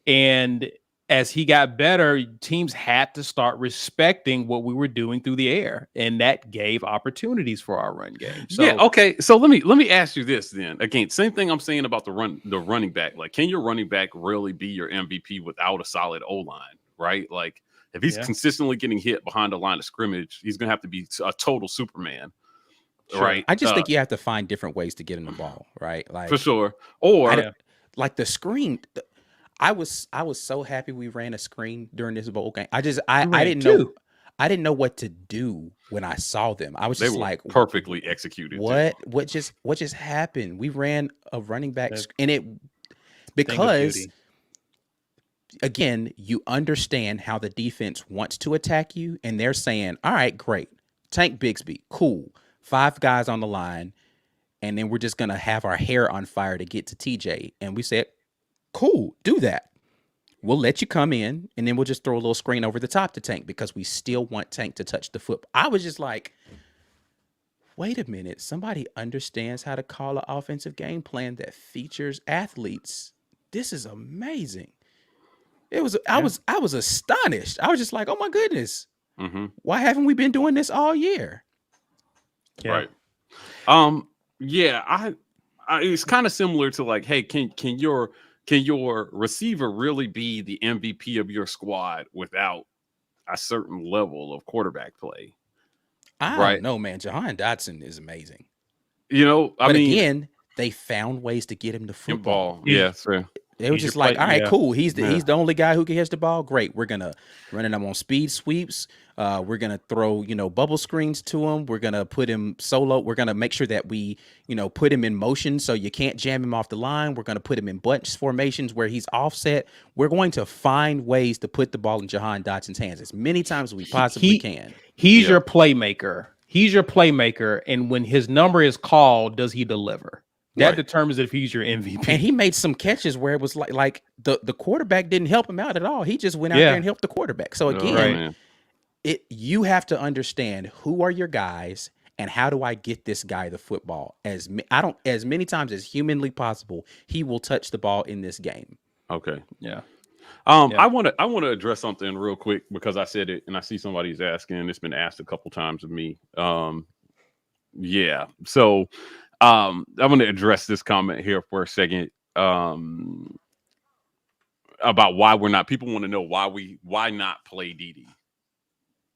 and as he got better, teams had to start respecting what we were doing through the air, and that gave opportunities for our run game. So, yeah, okay. So let me ask you this then. Again, same thing I'm saying about the running back. Like, can your running back really be your MVP without a solid O line? Right? Like, if he's consistently getting hit behind the line of scrimmage, he's gonna have to be a total Superman. Sure. Right. I just think you have to find different ways to get him the ball, right? Like for sure. Or like the screen. I was so happy we ran a screen during this bowl game. I didn't know what to do when I saw them. I was just like perfectly executed. What just happened? We ran a running back and it because again, you understand how the defense wants to attack you, and they're saying, all right, great. Tank Bigsby, cool. 5 guys on the line, and then we're just gonna have our hair on fire to get to TJ. And we said, cool, do that. We'll let you come in, and then we'll just throw a little screen over the top to Tank because we still want Tank to touch the foot. I was just like, wait a minute. Somebody understands how to call an offensive game plan that features athletes. This is amazing. I was astonished. I was just like, oh my goodness. Mm-hmm. Why haven't we been doing this all year? Yeah. Right. Yeah, I it's kind of similar to like, hey, can your receiver really be the MVP of your squad without a certain level of quarterback play? I don't know, man. Jahan Dotson is amazing. You know, I mean, again, they found ways to get him to football. Yeah, fair. They were just like, all right, cool. He's the only guy who can catch the ball. Great. We're gonna run him on speed sweeps. We're gonna throw, bubble screens to him. We're gonna put him solo. We're gonna make sure that we, put him in motion so you can't jam him off the line. We're gonna put him in bunch formations where he's offset. We're going to find ways to put the ball in Jahan Dotson's hands as many times as we possibly can. He's your playmaker. He's your playmaker, and when his number is called, does he deliver? That determines if he's your MVP. And he made some catches where it was like the quarterback didn't help him out at all. He just went out there and helped the quarterback. So again, you have to understand who are your guys and how do I get this guy the football as many times as humanly possible. He will touch the ball in this game. Okay. Yeah. I want to address something real quick because I said it and I see somebody's asking. It's been asked a couple times of me. Yeah. So. I'm going to address this comment here for a second about why we're not. People want to know why not play Dede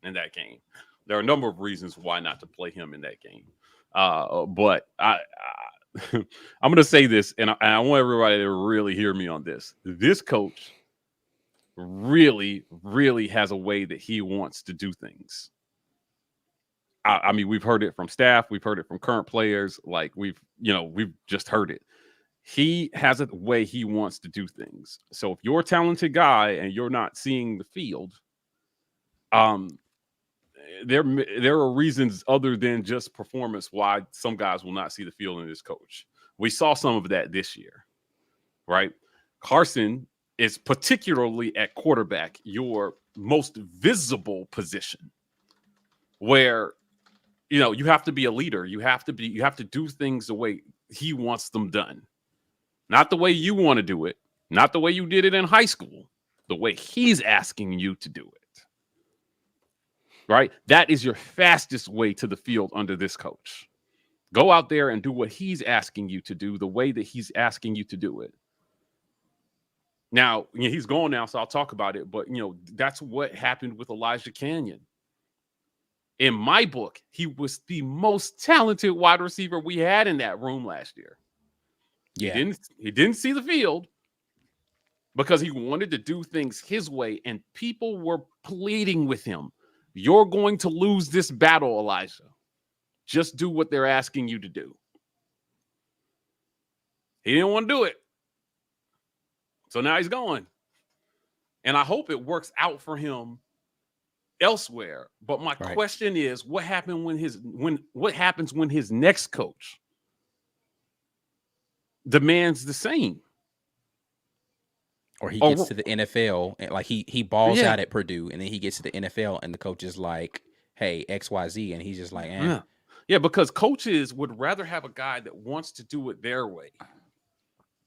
in that game. There are a number of reasons why not to play him in that game. But I'm going to say this, and I want everybody to really hear me on this. This coach really, really has a way that he wants to do things. I mean, we've heard it from staff. We've heard it from current players. Like we've just heard it. He has a way he wants to do things. So if you're a talented guy and you're not seeing the field, there are reasons other than just performance why some guys will not see the field in this coach. We saw some of that this year, right? Carson is particularly at quarterback, your most visible position where you have to be a leader. You have to do things the way he wants them done. Not the way you want to do it. Not the way you did it in high school. The way he's asking you to do it. Right? That is your fastest way to the field under this coach. Go out there and do what he's asking you to do the way that he's asking you to do it. Now, he's gone now, so I'll talk about it. But, that's what happened with Elijah Canyon. In my book, he was the most talented wide receiver we had in that room last year. Yeah. He didn't see the field because he wanted to do things his way, and people were pleading with him. You're going to lose this battle, Elijah. Just do what they're asking you to do. He didn't want to do it. So now he's gone. And I hope it works out for him elsewhere. But my question is, what happens when his next coach demands the same? Or he gets to the NFL and like he balls out at Purdue, and then he gets to the NFL, and the coach is like, "Hey, XYZ," and he's just like, "Eh." Yeah, because coaches would rather have a guy that wants to do it their way,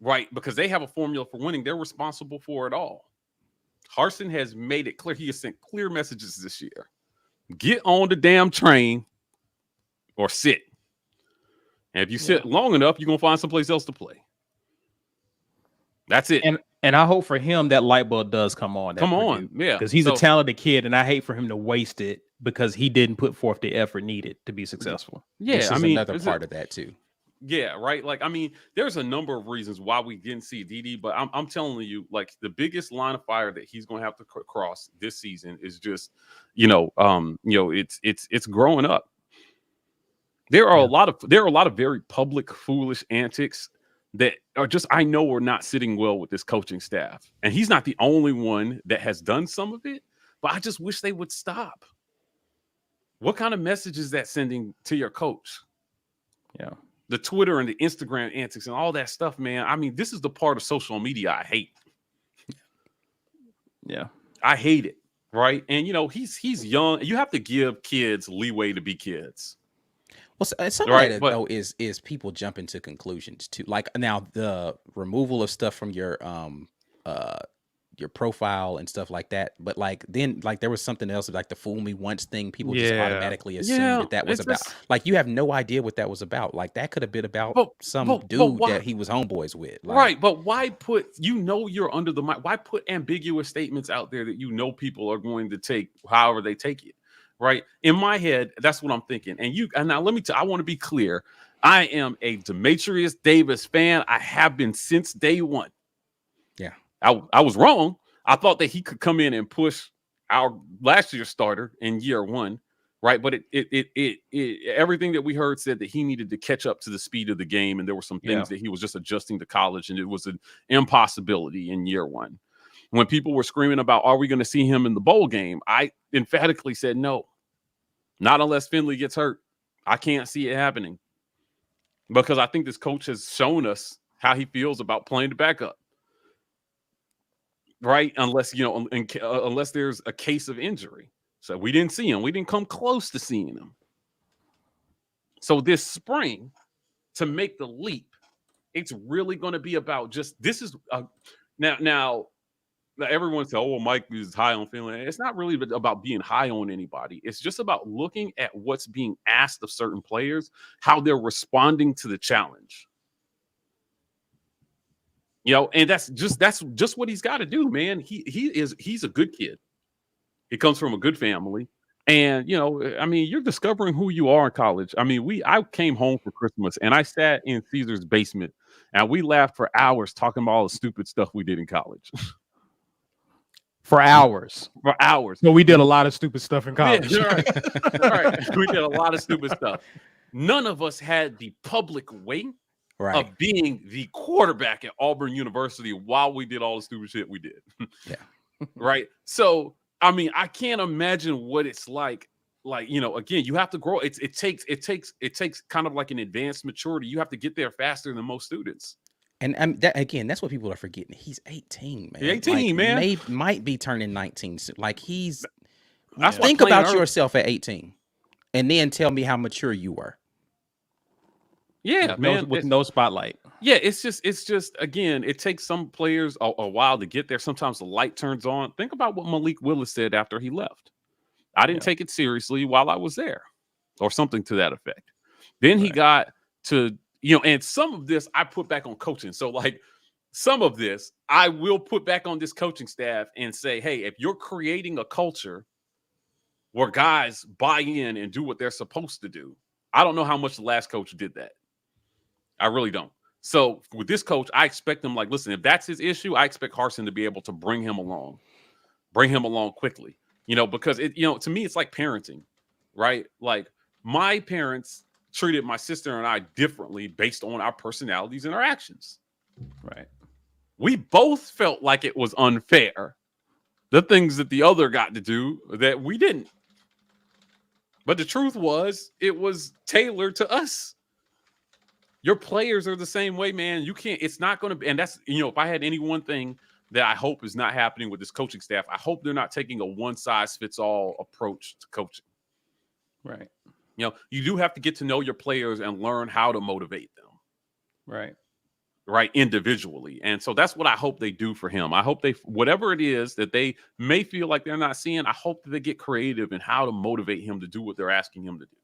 right? Because they have a formula for winning. They're responsible for it all. Harsin has made it clear. He has sent clear messages this year. Get on the damn train or sit. And if you sit long enough, you're going to find someplace else to play. That's it. And I hope for him that light bulb does come on. Yeah. Because he's a talented kid, and I hate for him to waste it because he didn't put forth the effort needed to be successful. Yeah, this is another part of that too. Yeah, right. Like, I mean, there's a number of reasons why we didn't see Dede, but I'm telling you, like, the biggest line of fire that he's going to have to cross this season is just, it's growing up. There are a lot of very public, foolish antics that are just, I know, are not sitting well with this coaching staff. And he's not the only one that has done some of it, but I just wish they would stop. What kind of message is that sending to your coach? Yeah. The Twitter and the Instagram antics and all that stuff, man. I mean, this is the part of social media I hate. Yeah. I hate it. Right. And, he's young. You have to give kids leeway to be kids. Well, some of that though is people jumping to conclusions too. Like now, the removal of stuff from your profile and stuff like that. But like then, like there was something else like the "fool me once" thing. People just automatically assumed that was about. Like you have no idea what that was about. Like that could have been about some dude that he was homeboys with. Like, right? But why put? You're under the mic. Why put ambiguous statements out there that people are going to take however they take it? Right. In my head, that's what I'm thinking. And now let me I want to be clear. I am a Demetrius Davis fan. I have been since day one. Yeah. I was wrong. I thought that he could come in and push our last year's starter in year one. Right. But it everything that we heard said that he needed to catch up to the speed of the game. And there were some things that he was just adjusting to college, and it was an impossibility in year one. When people were screaming about, are we going to see him in the bowl game? I emphatically said no. Not unless Finley gets hurt. I can't see it happening. Because I think this coach has shown us how he feels about playing the backup. Right? Unless, unless there's a case of injury. So we didn't see him. We didn't come close to seeing him. So this spring, to make the leap, it's really going to be about now everyone says, "Oh, well, Mike is high on Finley." It's not really about being high on anybody. It's just about looking at what's being asked of certain players, how they're responding to the challenge. And that's just what he's got to do, man. He's a good kid. He comes from a good family. And, you're discovering who you are in college. I mean, I came home for Christmas and I sat in Caesar's basement and we laughed for hours talking about all the stupid stuff we did in college. For hours. So we did a lot of stupid stuff in college. Yeah, right. We did a lot of stupid stuff. None of us had the public weight of being the quarterback at Auburn University while we did all the stupid shit we did. Yeah. Right. So, I mean, I can't imagine what it's like. Like, again, you have to grow. It takes kind of like an advanced maturity. You have to get there faster than most students. And that's what people are forgetting. He's 18, man. He's 18, man. Might be turning 19 soon. Like Think about yourself at 18, and then tell me how mature you were. Yeah, man. With no spotlight. Yeah, it's just again, it takes some players a while to get there. Sometimes the light turns on. Think about what Malik Willis said after he left. I didn't take it seriously while I was there, or something to that effect. Then he got to. And some of this I put back on coaching. So like some of this I will put back on this coaching staff and say, hey, if you're creating a culture where guys buy in and do what they're supposed to do, I don't know how much the last coach did that. I really don't. So with this coach, I expect him, like, listen, if that's his issue, I expect Harsin to be able to bring him along quickly, because to me, it's like parenting, right? Like my parents treated my sister and I differently based on our personalities and our actions. Right. We both felt like it was unfair, the things that the other got to do that we didn't. But the truth was, it was tailored to us. Your players are the same way, man. You can't, it's not going to be, and that's, if I had any one thing that I hope is not happening with this coaching staff. I hope they're not taking a one-size-fits-all approach to coaching. Right. You know, you do have to get to know your players and learn how to motivate them. Right, individually. And so that's what I hope they do for him. I hope they, whatever it is that they may feel like they're not seeing, I hope that they get creative in how to motivate him to do what they're asking him to do.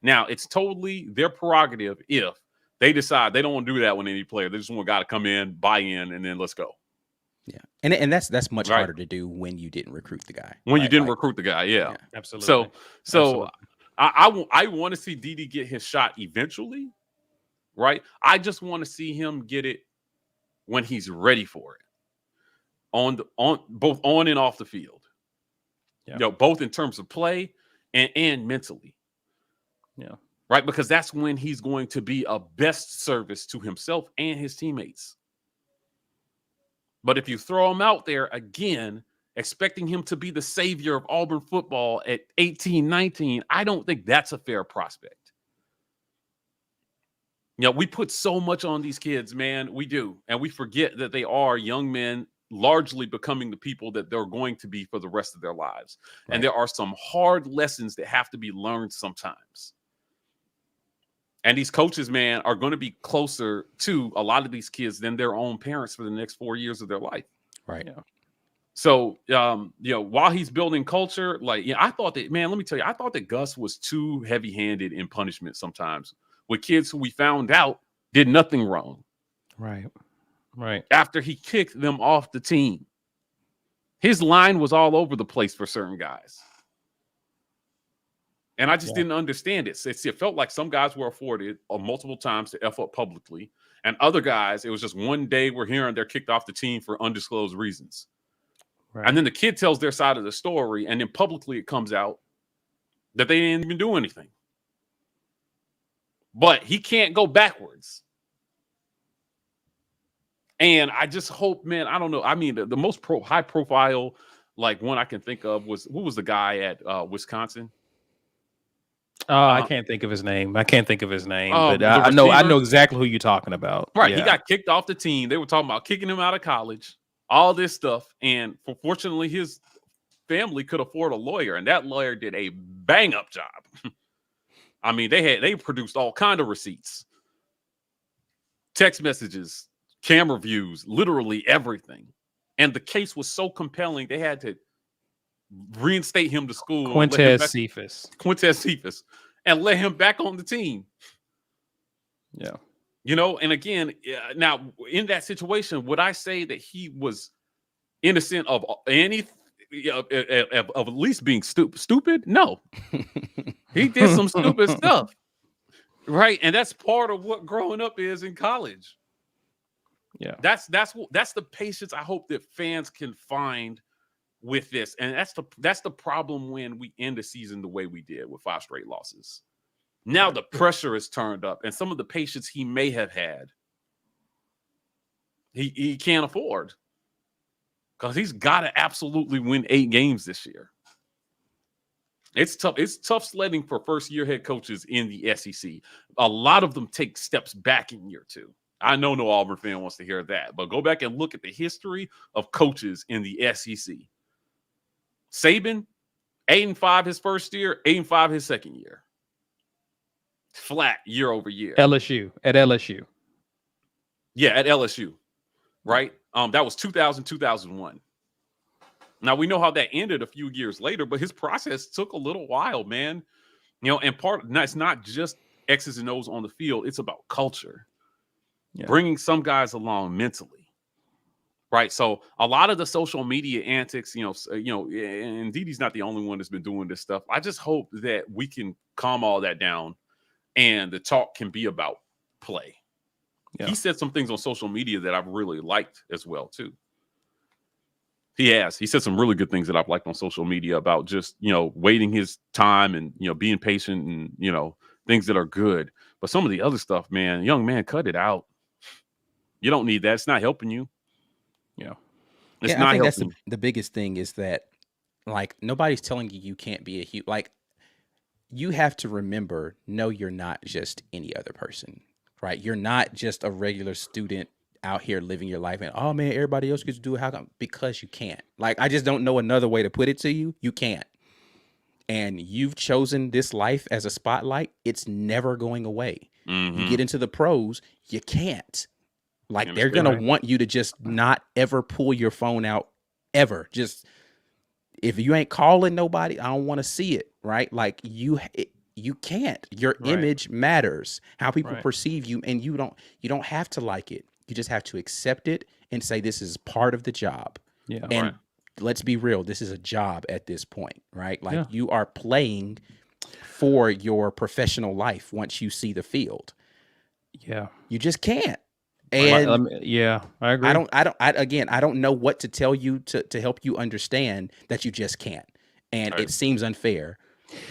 Now, it's totally their prerogative if they decide they don't want to do that with any player. They just want a guy to come in, buy in, and then let's go. Yeah, and that's much harder to do when you didn't recruit the guy. When you didn't recruit the guy, yeah. Absolutely. So I want to see Dede get his shot eventually, right? I just want to see him get it when he's ready for it, both on and off the field. Yeah. You know, both in terms of play and mentally. Yeah. Right, because that's when he's going to be a best service to himself and his teammates. But if you throw him out there again, expecting him to be the savior of Auburn football at 18, 19, I don't think that's a fair prospect. You know, we put so much on these kids, man. We do. And we forget that they are young men largely becoming the people that they're going to be for the rest of their lives. Right. And there are some hard lessons that have to be learned sometimes. And these coaches, man, are going to be closer to a lot of these kids than their own parents for the next 4 years of their life. Right. Yeah. So, you know, while he's building culture, like, yeah, I thought that, man, let me tell you, I thought that Gus was too heavy-handed in punishment sometimes with kids who we found out did nothing wrong. Right. Right. After he kicked them off the team. His line was all over the place for certain guys. And I just didn't understand it. It felt like some guys were afforded multiple times to F up publicly. And other guys, it was just one day we're hearing they're kicked off the team for undisclosed reasons. Right. And then the kid tells their side of the story. And then publicly it comes out that they didn't even do anything. But he can't go backwards. And I just hope, man, I don't know. I mean, the most high profile, like one I can think of was, who was the guy at Wisconsin? I can't think of his name. But I know exactly who you're talking about. Right. Yeah. He got kicked off the team. They were talking about kicking him out of college, all this stuff. And fortunately, his family could afford a lawyer, and that lawyer did a bang up job. I mean, they produced all kind of receipts, text messages, camera views, literally everything. And the case was so compelling, they had to reinstate him to school. Quintez Cephas. And let him back on the team. Yeah. You know, and again, now in that situation, would I say that he was innocent of any of at least being stupid? No. He did some stupid stuff. Right. And that's part of what growing up is in college. Yeah. That's the patience I hope that fans can find with this. And that's the problem when we end the season the way we did with 5 straight losses. Now the pressure is turned up, and some of the patience he may have had, he can't afford, because he's got to absolutely win 8 games this year. It's tough. It's tough sledding for first-year head coaches in the SEC. A lot of them take steps back in year 2. I know no Auburn fan wants to hear that, but go back and look at the history of coaches in the SEC. Saban, 8-5 his first year, 8-5 his second year. Flat year over year. At LSU. Yeah, at LSU. Right? That was 2000, 2001. Now, we know how that ended a few years later, but his process took a little while, man. You know, and it's not just X's and O's on the field. It's about culture. Yeah. Bringing some guys along mentally. Right. So a lot of the social media antics, and Dede's not the only one that's been doing this stuff. I just hope that we can calm all that down and the talk can be about play. Yeah. He said some things on social media that I've really liked as well, too. He said some really good things that I've liked on social media about just, waiting his time and, being patient and, things that are good. But some of the other stuff, man, young man, cut it out. You don't need that. It's not helping you. Yeah. I think that's the biggest thing is that, like, nobody's telling you can't be a huge, like, you have to remember, no, you're not just any other person, right? You're not just a regular student out here living your life and, oh man, everybody else gets to do it. How come? Because you can't. Like, I just don't know another way to put it to you. You can't. And you've chosen this life as a spotlight. It's never going away. You get into the pros, you can't. Like, they're going to want you to just not ever pull your phone out ever. Just, if you ain't calling nobody, I don't want to see it, right? Like, you can't. Your image matters. How people perceive you, and you don't have to like it. You just have to accept it and say, this is part of the job. Yeah. And let's be real, this is a job at this point, right? Like, you are playing for your professional life once you see the field. Yeah. You just can't. And I agree. I don't know what to tell you to help you understand that you just can't. And it seems unfair,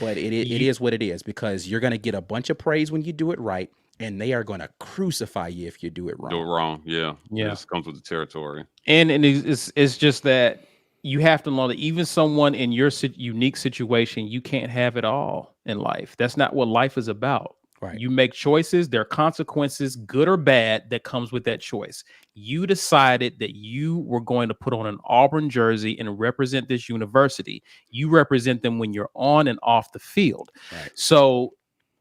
but it is what it is, because you're going to get a bunch of praise when you do it right, and they are going to crucify you if you do it wrong. Do it wrong. Yeah. It just comes with the territory. And it's just that you have to know that even someone in your unique situation, you can't have it all in life. That's not what life is about. Right. You make choices. There are consequences, good or bad, that comes with that choice. You decided that you were going to put on an Auburn jersey and represent this university. You represent them when you're on and off the field. Right. So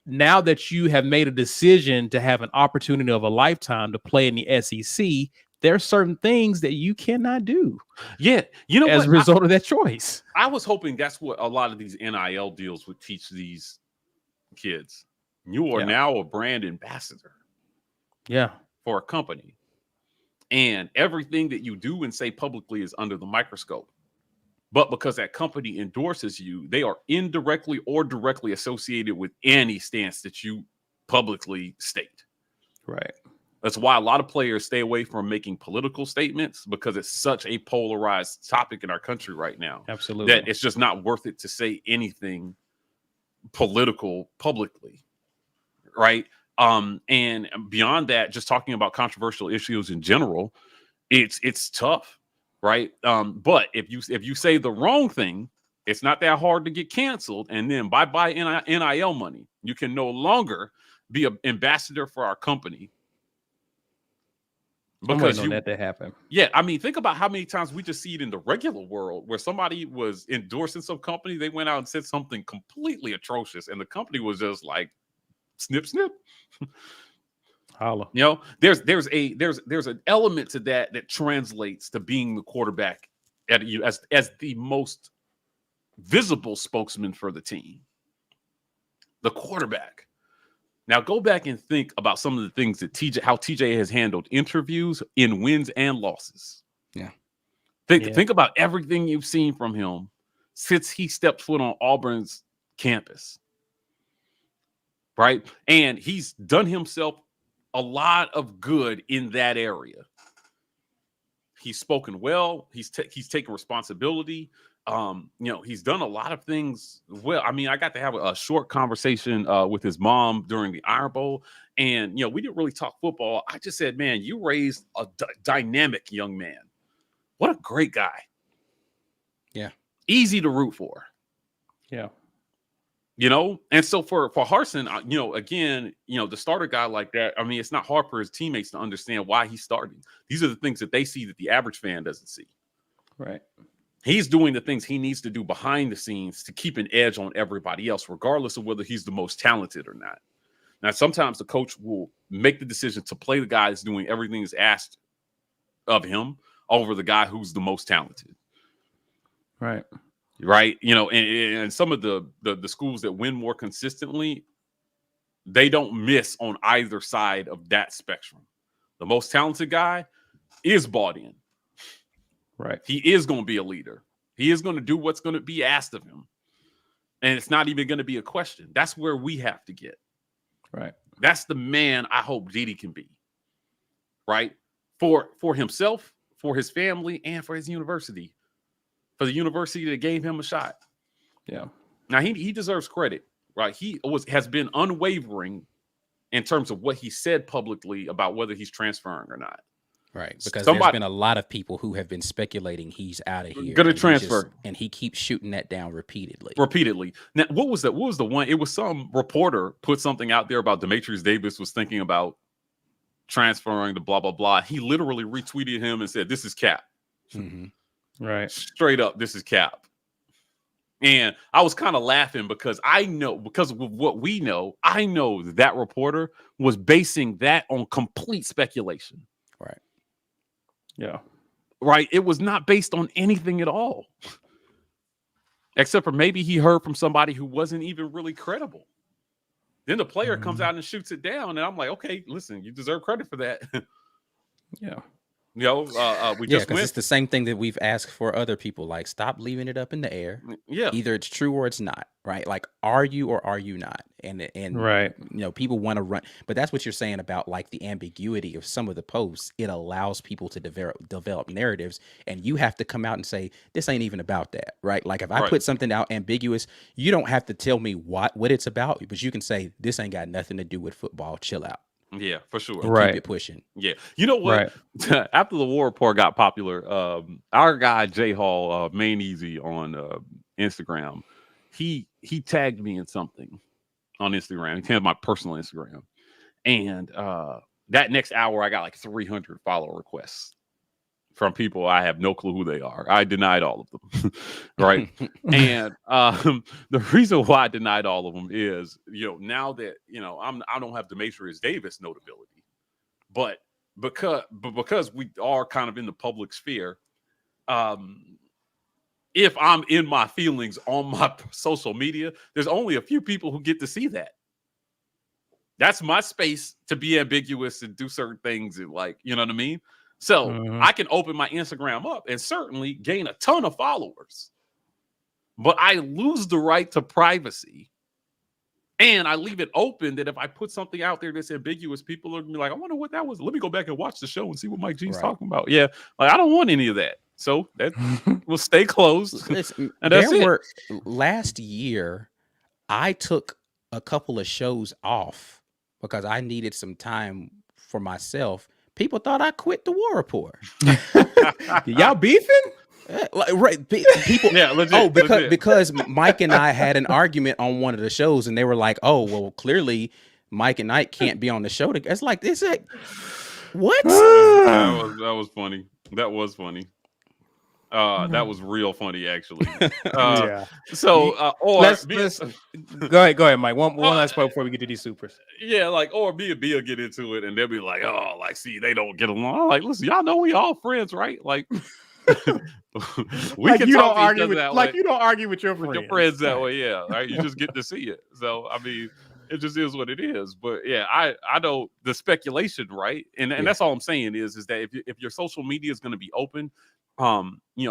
now that you have made a decision to have an opportunity of a lifetime to play in the SEC, there are certain things that you cannot do. Yeah. You know, as a result of that choice. I was hoping that's what a lot of these NIL deals would teach these kids. You are now a brand ambassador. Yeah. For a company. And everything that you do and say publicly is under the microscope. But because that company endorses you, they are indirectly or directly associated with any stance that you publicly state. Right. That's why a lot of players stay away from making political statements, because it's such a polarized topic in our country right now. Absolutely. That it's just not worth it to say anything political publicly. Right. And beyond that, just talking about controversial issues in general, it's tough. Right. But if you say the wrong thing, it's not that hard to get canceled. And then bye NIL money. You can no longer be an ambassador for our company. Because you want that to happen. Yeah. I mean, think about how many times we just see it in the regular world where somebody was endorsing some company. They went out and said something completely atrocious, and the company was just like, snip, snip. Holla. You know, there's an element to that translates to being the quarterback as the most visible spokesman for the team. The quarterback. Now go back and think about some of the things that how TJ has handled interviews in wins and losses. Yeah. Think about everything you've seen from him since he stepped foot on Auburn's campus. Right. And he's done himself a lot of good in that area. He's spoken well. He's taken responsibility. He's done a lot of things well. I mean, I got to have a short conversation with his mom during the Iron Bowl. And, we didn't really talk football. I just said, man, you raised a dynamic young man. What a great guy. Yeah. Easy to root for. Yeah. And so for Harsin, again, the starter guy like that, I mean, it's not hard for his teammates to understand why he's starting. These are the things that they see that the average fan doesn't see. Right. He's doing the things he needs to do behind the scenes to keep an edge on everybody else, regardless of whether he's the most talented or not. Now, sometimes the coach will make the decision to play the guy that's doing everything that's asked of him over the guy who's the most talented. Right. Right. And some of the schools that win more consistently, they don't miss on either side of that spectrum. The most talented guy is bought in. Right. He is going to be a leader. He is going to do what's going to be asked of him. And it's not even going to be a question. That's where we have to get. Right. That's the man I hope Didi can be. Right. For himself, for his family, and for his university. For the university that gave him a shot. Yeah. Now he deserves credit, right? He has been unwavering in terms of what he said publicly about whether he's transferring or not. Right. Because there's been a lot of people who have been speculating he's out of here. Gonna transfer. And he keeps shooting that down repeatedly. Now, what was that? What was the one? It was some reporter put something out there about Demetrius Davis was thinking about transferring to blah, blah, blah. He literally retweeted him and said, this is cap. Right. Straight up, this is cap. And I was kind of laughing because because of what we know, I know that reporter was basing that on complete speculation. Right. Yeah. Right. It was not based on anything at all. Except for maybe he heard from somebody who wasn't even really credible. Then the player comes out and shoots it down. And I'm like, okay, listen, you deserve credit for that. Yeah. We just because it's the same thing that we've asked for other people. Like, stop leaving it up in the air. Yeah. Either it's true or it's not, right? Like, are you or are you not? And right. People want to run, but that's what you're saying about like the ambiguity of some of the posts. It allows people to develop narratives, and you have to come out and say, this ain't even about that, right? Like if I put something out ambiguous, you don't have to tell me what it's about, but you can say, this ain't got nothing to do with football. Chill out. Yeah, for sure. Right. Keep it pushing. Yeah. You know what? Right. After the War Report got popular, our guy J Hall, Main Easy on Instagram, he tagged me in something on Instagram. He tagged my personal Instagram. And that next hour, I got like 300 follow requests from people I have no clue who they are. I denied all of them. Right. And the reason why I denied all of them is, now that, I don't have Demetrius Davis notability, but because we are kind of in the public sphere, if I'm in my feelings on my social media, there's only a few people who get to see that. That's my space to be ambiguous and do certain things and like, you know what I mean? So I can open my Instagram up and certainly gain a ton of followers, but I lose the right to privacy. And I leave it open that if I put something out there that's ambiguous, people are gonna be like, I wonder what that was. Let me go back and watch the show and see what Mike G's talking about. Yeah. Like, I don't want any of that. So that will stay closed. And that's it. Last year, I took a couple of shows off because I needed some time for myself. People thought I quit the War Report. Y'all beefing? Right. People. Yeah, legit, because Mike and I had an argument on one of the shows, and they were like, "Oh, well, clearly Mike and Ike can't be on the show together." It's like this. What? That was funny. That was funny. That was real funny, actually. Yeah. So, let's go ahead, Mike. One last point before we get to these supers. Yeah, like, or me and Bill get into it, and they'll be like, "Oh, like, see, they don't get along." I'm like, listen, y'all know we all friends, right? Like, we like can you talk don't argue with, that like way. you don't argue with your friends. That way, yeah. Right? You just get to see it. So, I mean, it just is what it is. But yeah, I know the speculation, right? And that's all I'm saying is that if your social media is going to be open,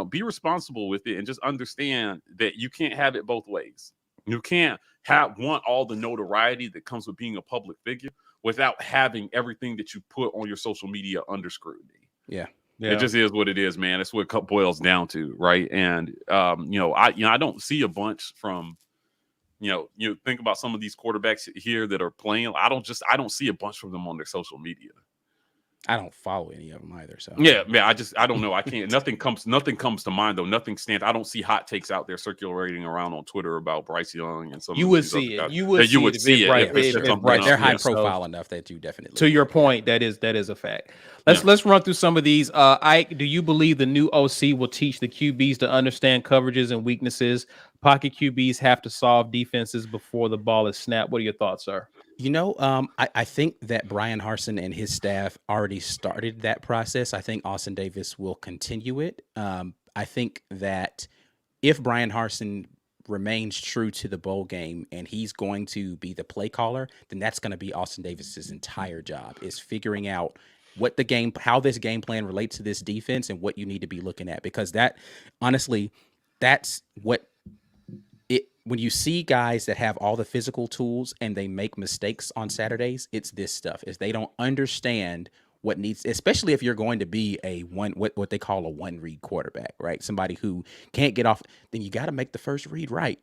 be responsible with it and just understand that you can't have it both ways. You can't want all the notoriety that comes with being a public figure without having everything that you put on your social media under scrutiny. Yeah. It just is what it is, man. It's what it boils down to, right? And I don't see a bunch from, you think about some of these quarterbacks here that are playing. I don't see a bunch from them on their social media. I don't follow any of them either. So yeah, I don't know. I can't. Nothing comes to mind though. Nothing stands. I don't see hot takes out there circulating around on Twitter about Bryce Young and some. You would see it. You would see it. They're high profile enough that you definitely. To your point, that is a fact. Let's run through some of these. Ike, do you believe the new OC will teach the QBs to understand coverages and weaknesses? Pocket QBs have to solve defenses before the ball is snapped. What are your thoughts, sir? I think that Brian Harsin and his staff already started that process. I think Austin Davis will continue it. I think that if Brian Harsin remains true to the bowl game and he's going to be the play caller, then that's going to be Austin Davis's entire job, is figuring out how this game plan relates to this defense and what you need to be looking at. Because that's what when you see guys that have all the physical tools and they make mistakes on Saturdays, it's this stuff. Is they don't understand what needs, especially if you're going to be what they call a one read quarterback, right? Somebody who can't get off, then you got to make the first read right.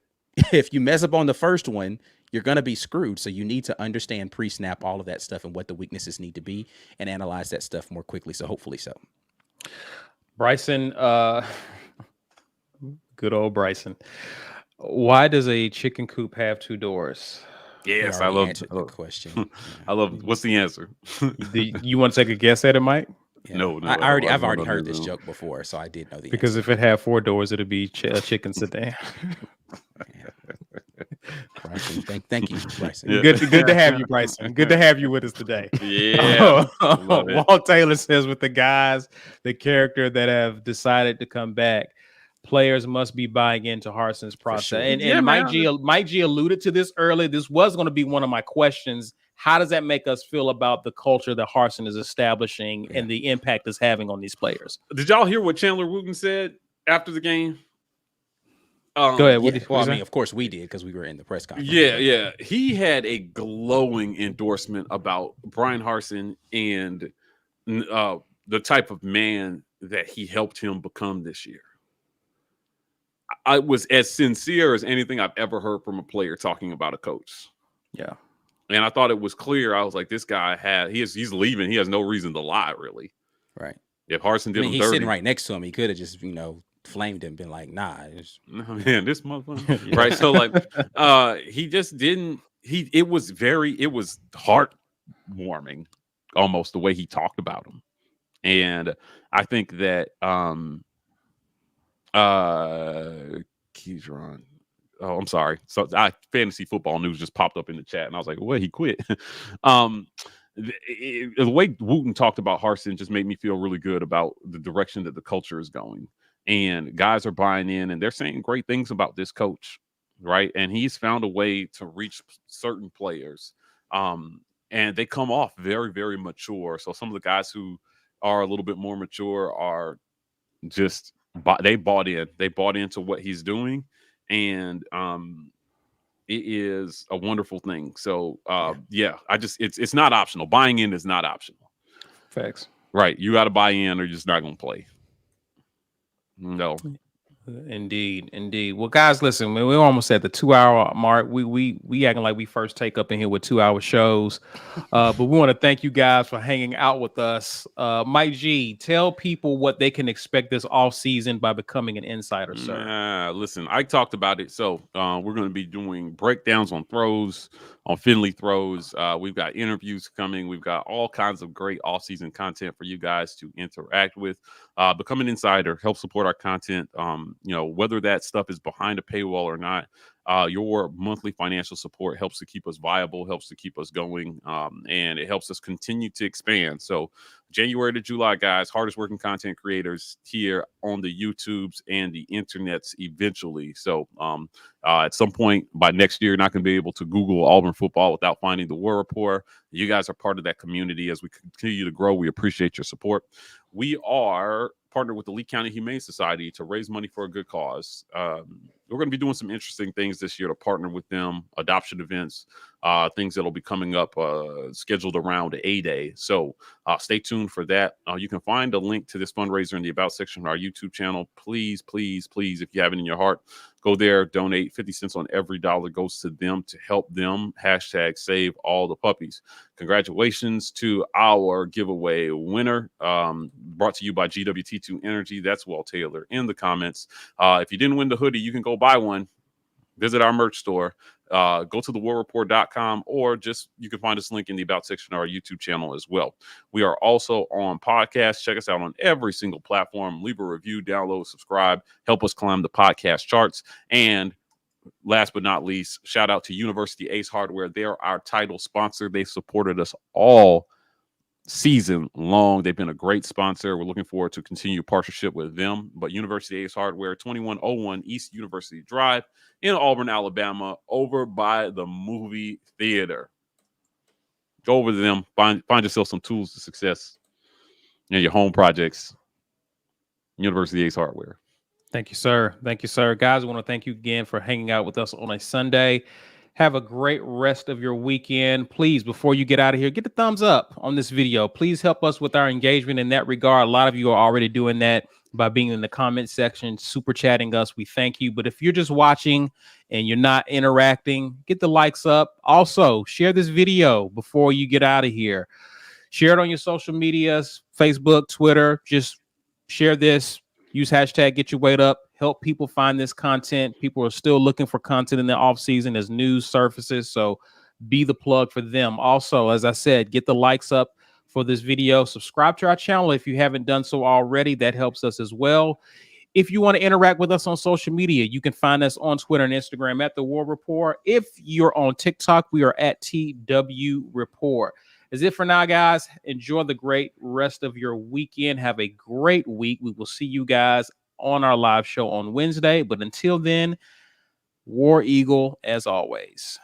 If you mess up on the first one, you're going to be screwed. So you need to understand pre-snap all of that stuff and what the weaknesses need to be and analyze that stuff more quickly. So hopefully so. Bryson, good old Bryson. Why does a chicken coop have two doors? Yes, We I already love answered the question. I love. What's the answer? You want to take a guess at it, Mike? Yeah. No, I've I already don't heard know. this joke before, so I did know the Because answer. if it had 4 doors, it'd be a chicken sedan. Bryson, thank you, Bryson. Yeah. Good to have you, Bryson. Good to have you with us today. Yeah, love it. Walt Taylor says, with the guys, the character that have decided to come back, players must be buying into Harson's process. sure. And Yeah, Mike man. G alluded to this earlier. This was going to be one of my questions. How does that make us feel about the culture that Harson is establishing and the impact it's having on these players? Did y'all hear what Chandler Wooten said after the game? Go ahead. Well, I mean, of course we did because we were in the press conference. Yeah. He had a glowing endorsement about Brian Harsin and the type of man that he helped him become this year. I was as sincere as anything I've ever heard from a player talking about a coach. Yeah. And I thought it was clear. I was like, this guy he's leaving. He has no reason to lie, really. Right. If Harsin did him he's dirty, sitting right next to him. He could have just, flamed him, been like, nah. no, man, this motherfucker. Yeah. Right. So he just didn't. It was heartwarming, almost the way he talked about him. And I think that Keindre. Oh, I'm sorry. So fantasy football news just popped up in the chat, and I was like, "Well, he quit." The way Wooten talked about Harsin just made me feel really good about the direction that the culture is going, and guys are buying in, and they're saying great things about this coach, right? And he's found a way to reach certain players, and they come off very, very mature. So some of the guys who are a little bit more mature are just they bought in. They bought into what he's doing. And it is a wonderful thing. So it's not optional. Buying in is not optional. Facts. Right. You got to buy in or you're just not going to play. No. Indeed. Well, guys, listen, we're almost at the 2-hour mark. We acting like we first take up in here with 2-hour shows, but we want to thank you guys for hanging out with us. Mike G, tell people what they can expect this off season by becoming an insider, sir. Listen, I talked about it. So we're going to be doing breakdowns on throws, on Finley throws. We've got interviews coming. We've got all kinds of great off-season content for you guys to interact with. Become an insider, help support our content. Whether that stuff is behind a paywall or not, your monthly financial support helps to keep us viable, helps to keep us going, and it helps us continue to expand. So January to July, guys, hardest working content creators here on the YouTubes and the internets eventually. So at some point by next year, you're not going to be able to Google Auburn football without finding the War Report. You guys are part of that community as we continue to grow. We appreciate your support. We are partnered with the Lee County Humane Society to raise money for a good cause. We're going to be doing some interesting things this year to partner with them, adoption events, things that'll be coming up scheduled around A-Day. So stay tuned for that. You can find a link to this fundraiser in the About section of our YouTube channel. Please, please, please, if you have it in your heart, go there, donate. 50 cents on every dollar goes to them to help them. # save all the puppies. Congratulations to our giveaway winner, brought to you by GWT2 Energy. That's Walt Taylor in the comments. If you didn't win the hoodie, you can go buy one. Visit our merch store. Go to thewarreport.com, or you can find this link in the About section of our YouTube channel as well. We are also on podcasts. Check us out on every single platform. Leave a review, download, subscribe. Help us climb the podcast charts. And last but not least, shout out to University Ace Hardware. They're our title sponsor. They supported us all season long. They've been a great sponsor. We're looking forward to continue partnership with them. But University Ace Hardware, 2101 East University Drive in Auburn, Alabama, over by the movie theater. Go over to them, find yourself some tools to success in your home projects. University Ace Hardware. Thank you, sir. Guys, I want to thank you again for hanging out with us on a Sunday. Have a great rest of your weekend. Please, before you get out of here, get the thumbs up on this video. Please help us with our engagement in that regard. A lot of you are already doing that by being in the comment section, super chatting us. We thank you. But if you're just watching and you're not interacting, get the likes up. Also, share this video before you get out of here. Share it on your social medias, Facebook, Twitter. Just share this. Use # get your weight up. Help people find this content. People are still looking for content in the off season as news surfaces. So be the plug for them. Also, as I said, get the likes up for this video. Subscribe to our channel if you haven't done so already. That helps us as well. If you want to interact with us on social media, you can find us on Twitter and Instagram at The War Report. If you're on TikTok, we are at TW Report. That's it for now, guys. Enjoy the great rest of your weekend. Have a great week. We will see you guys on our live show on Wednesday. But until then, War Eagle as always.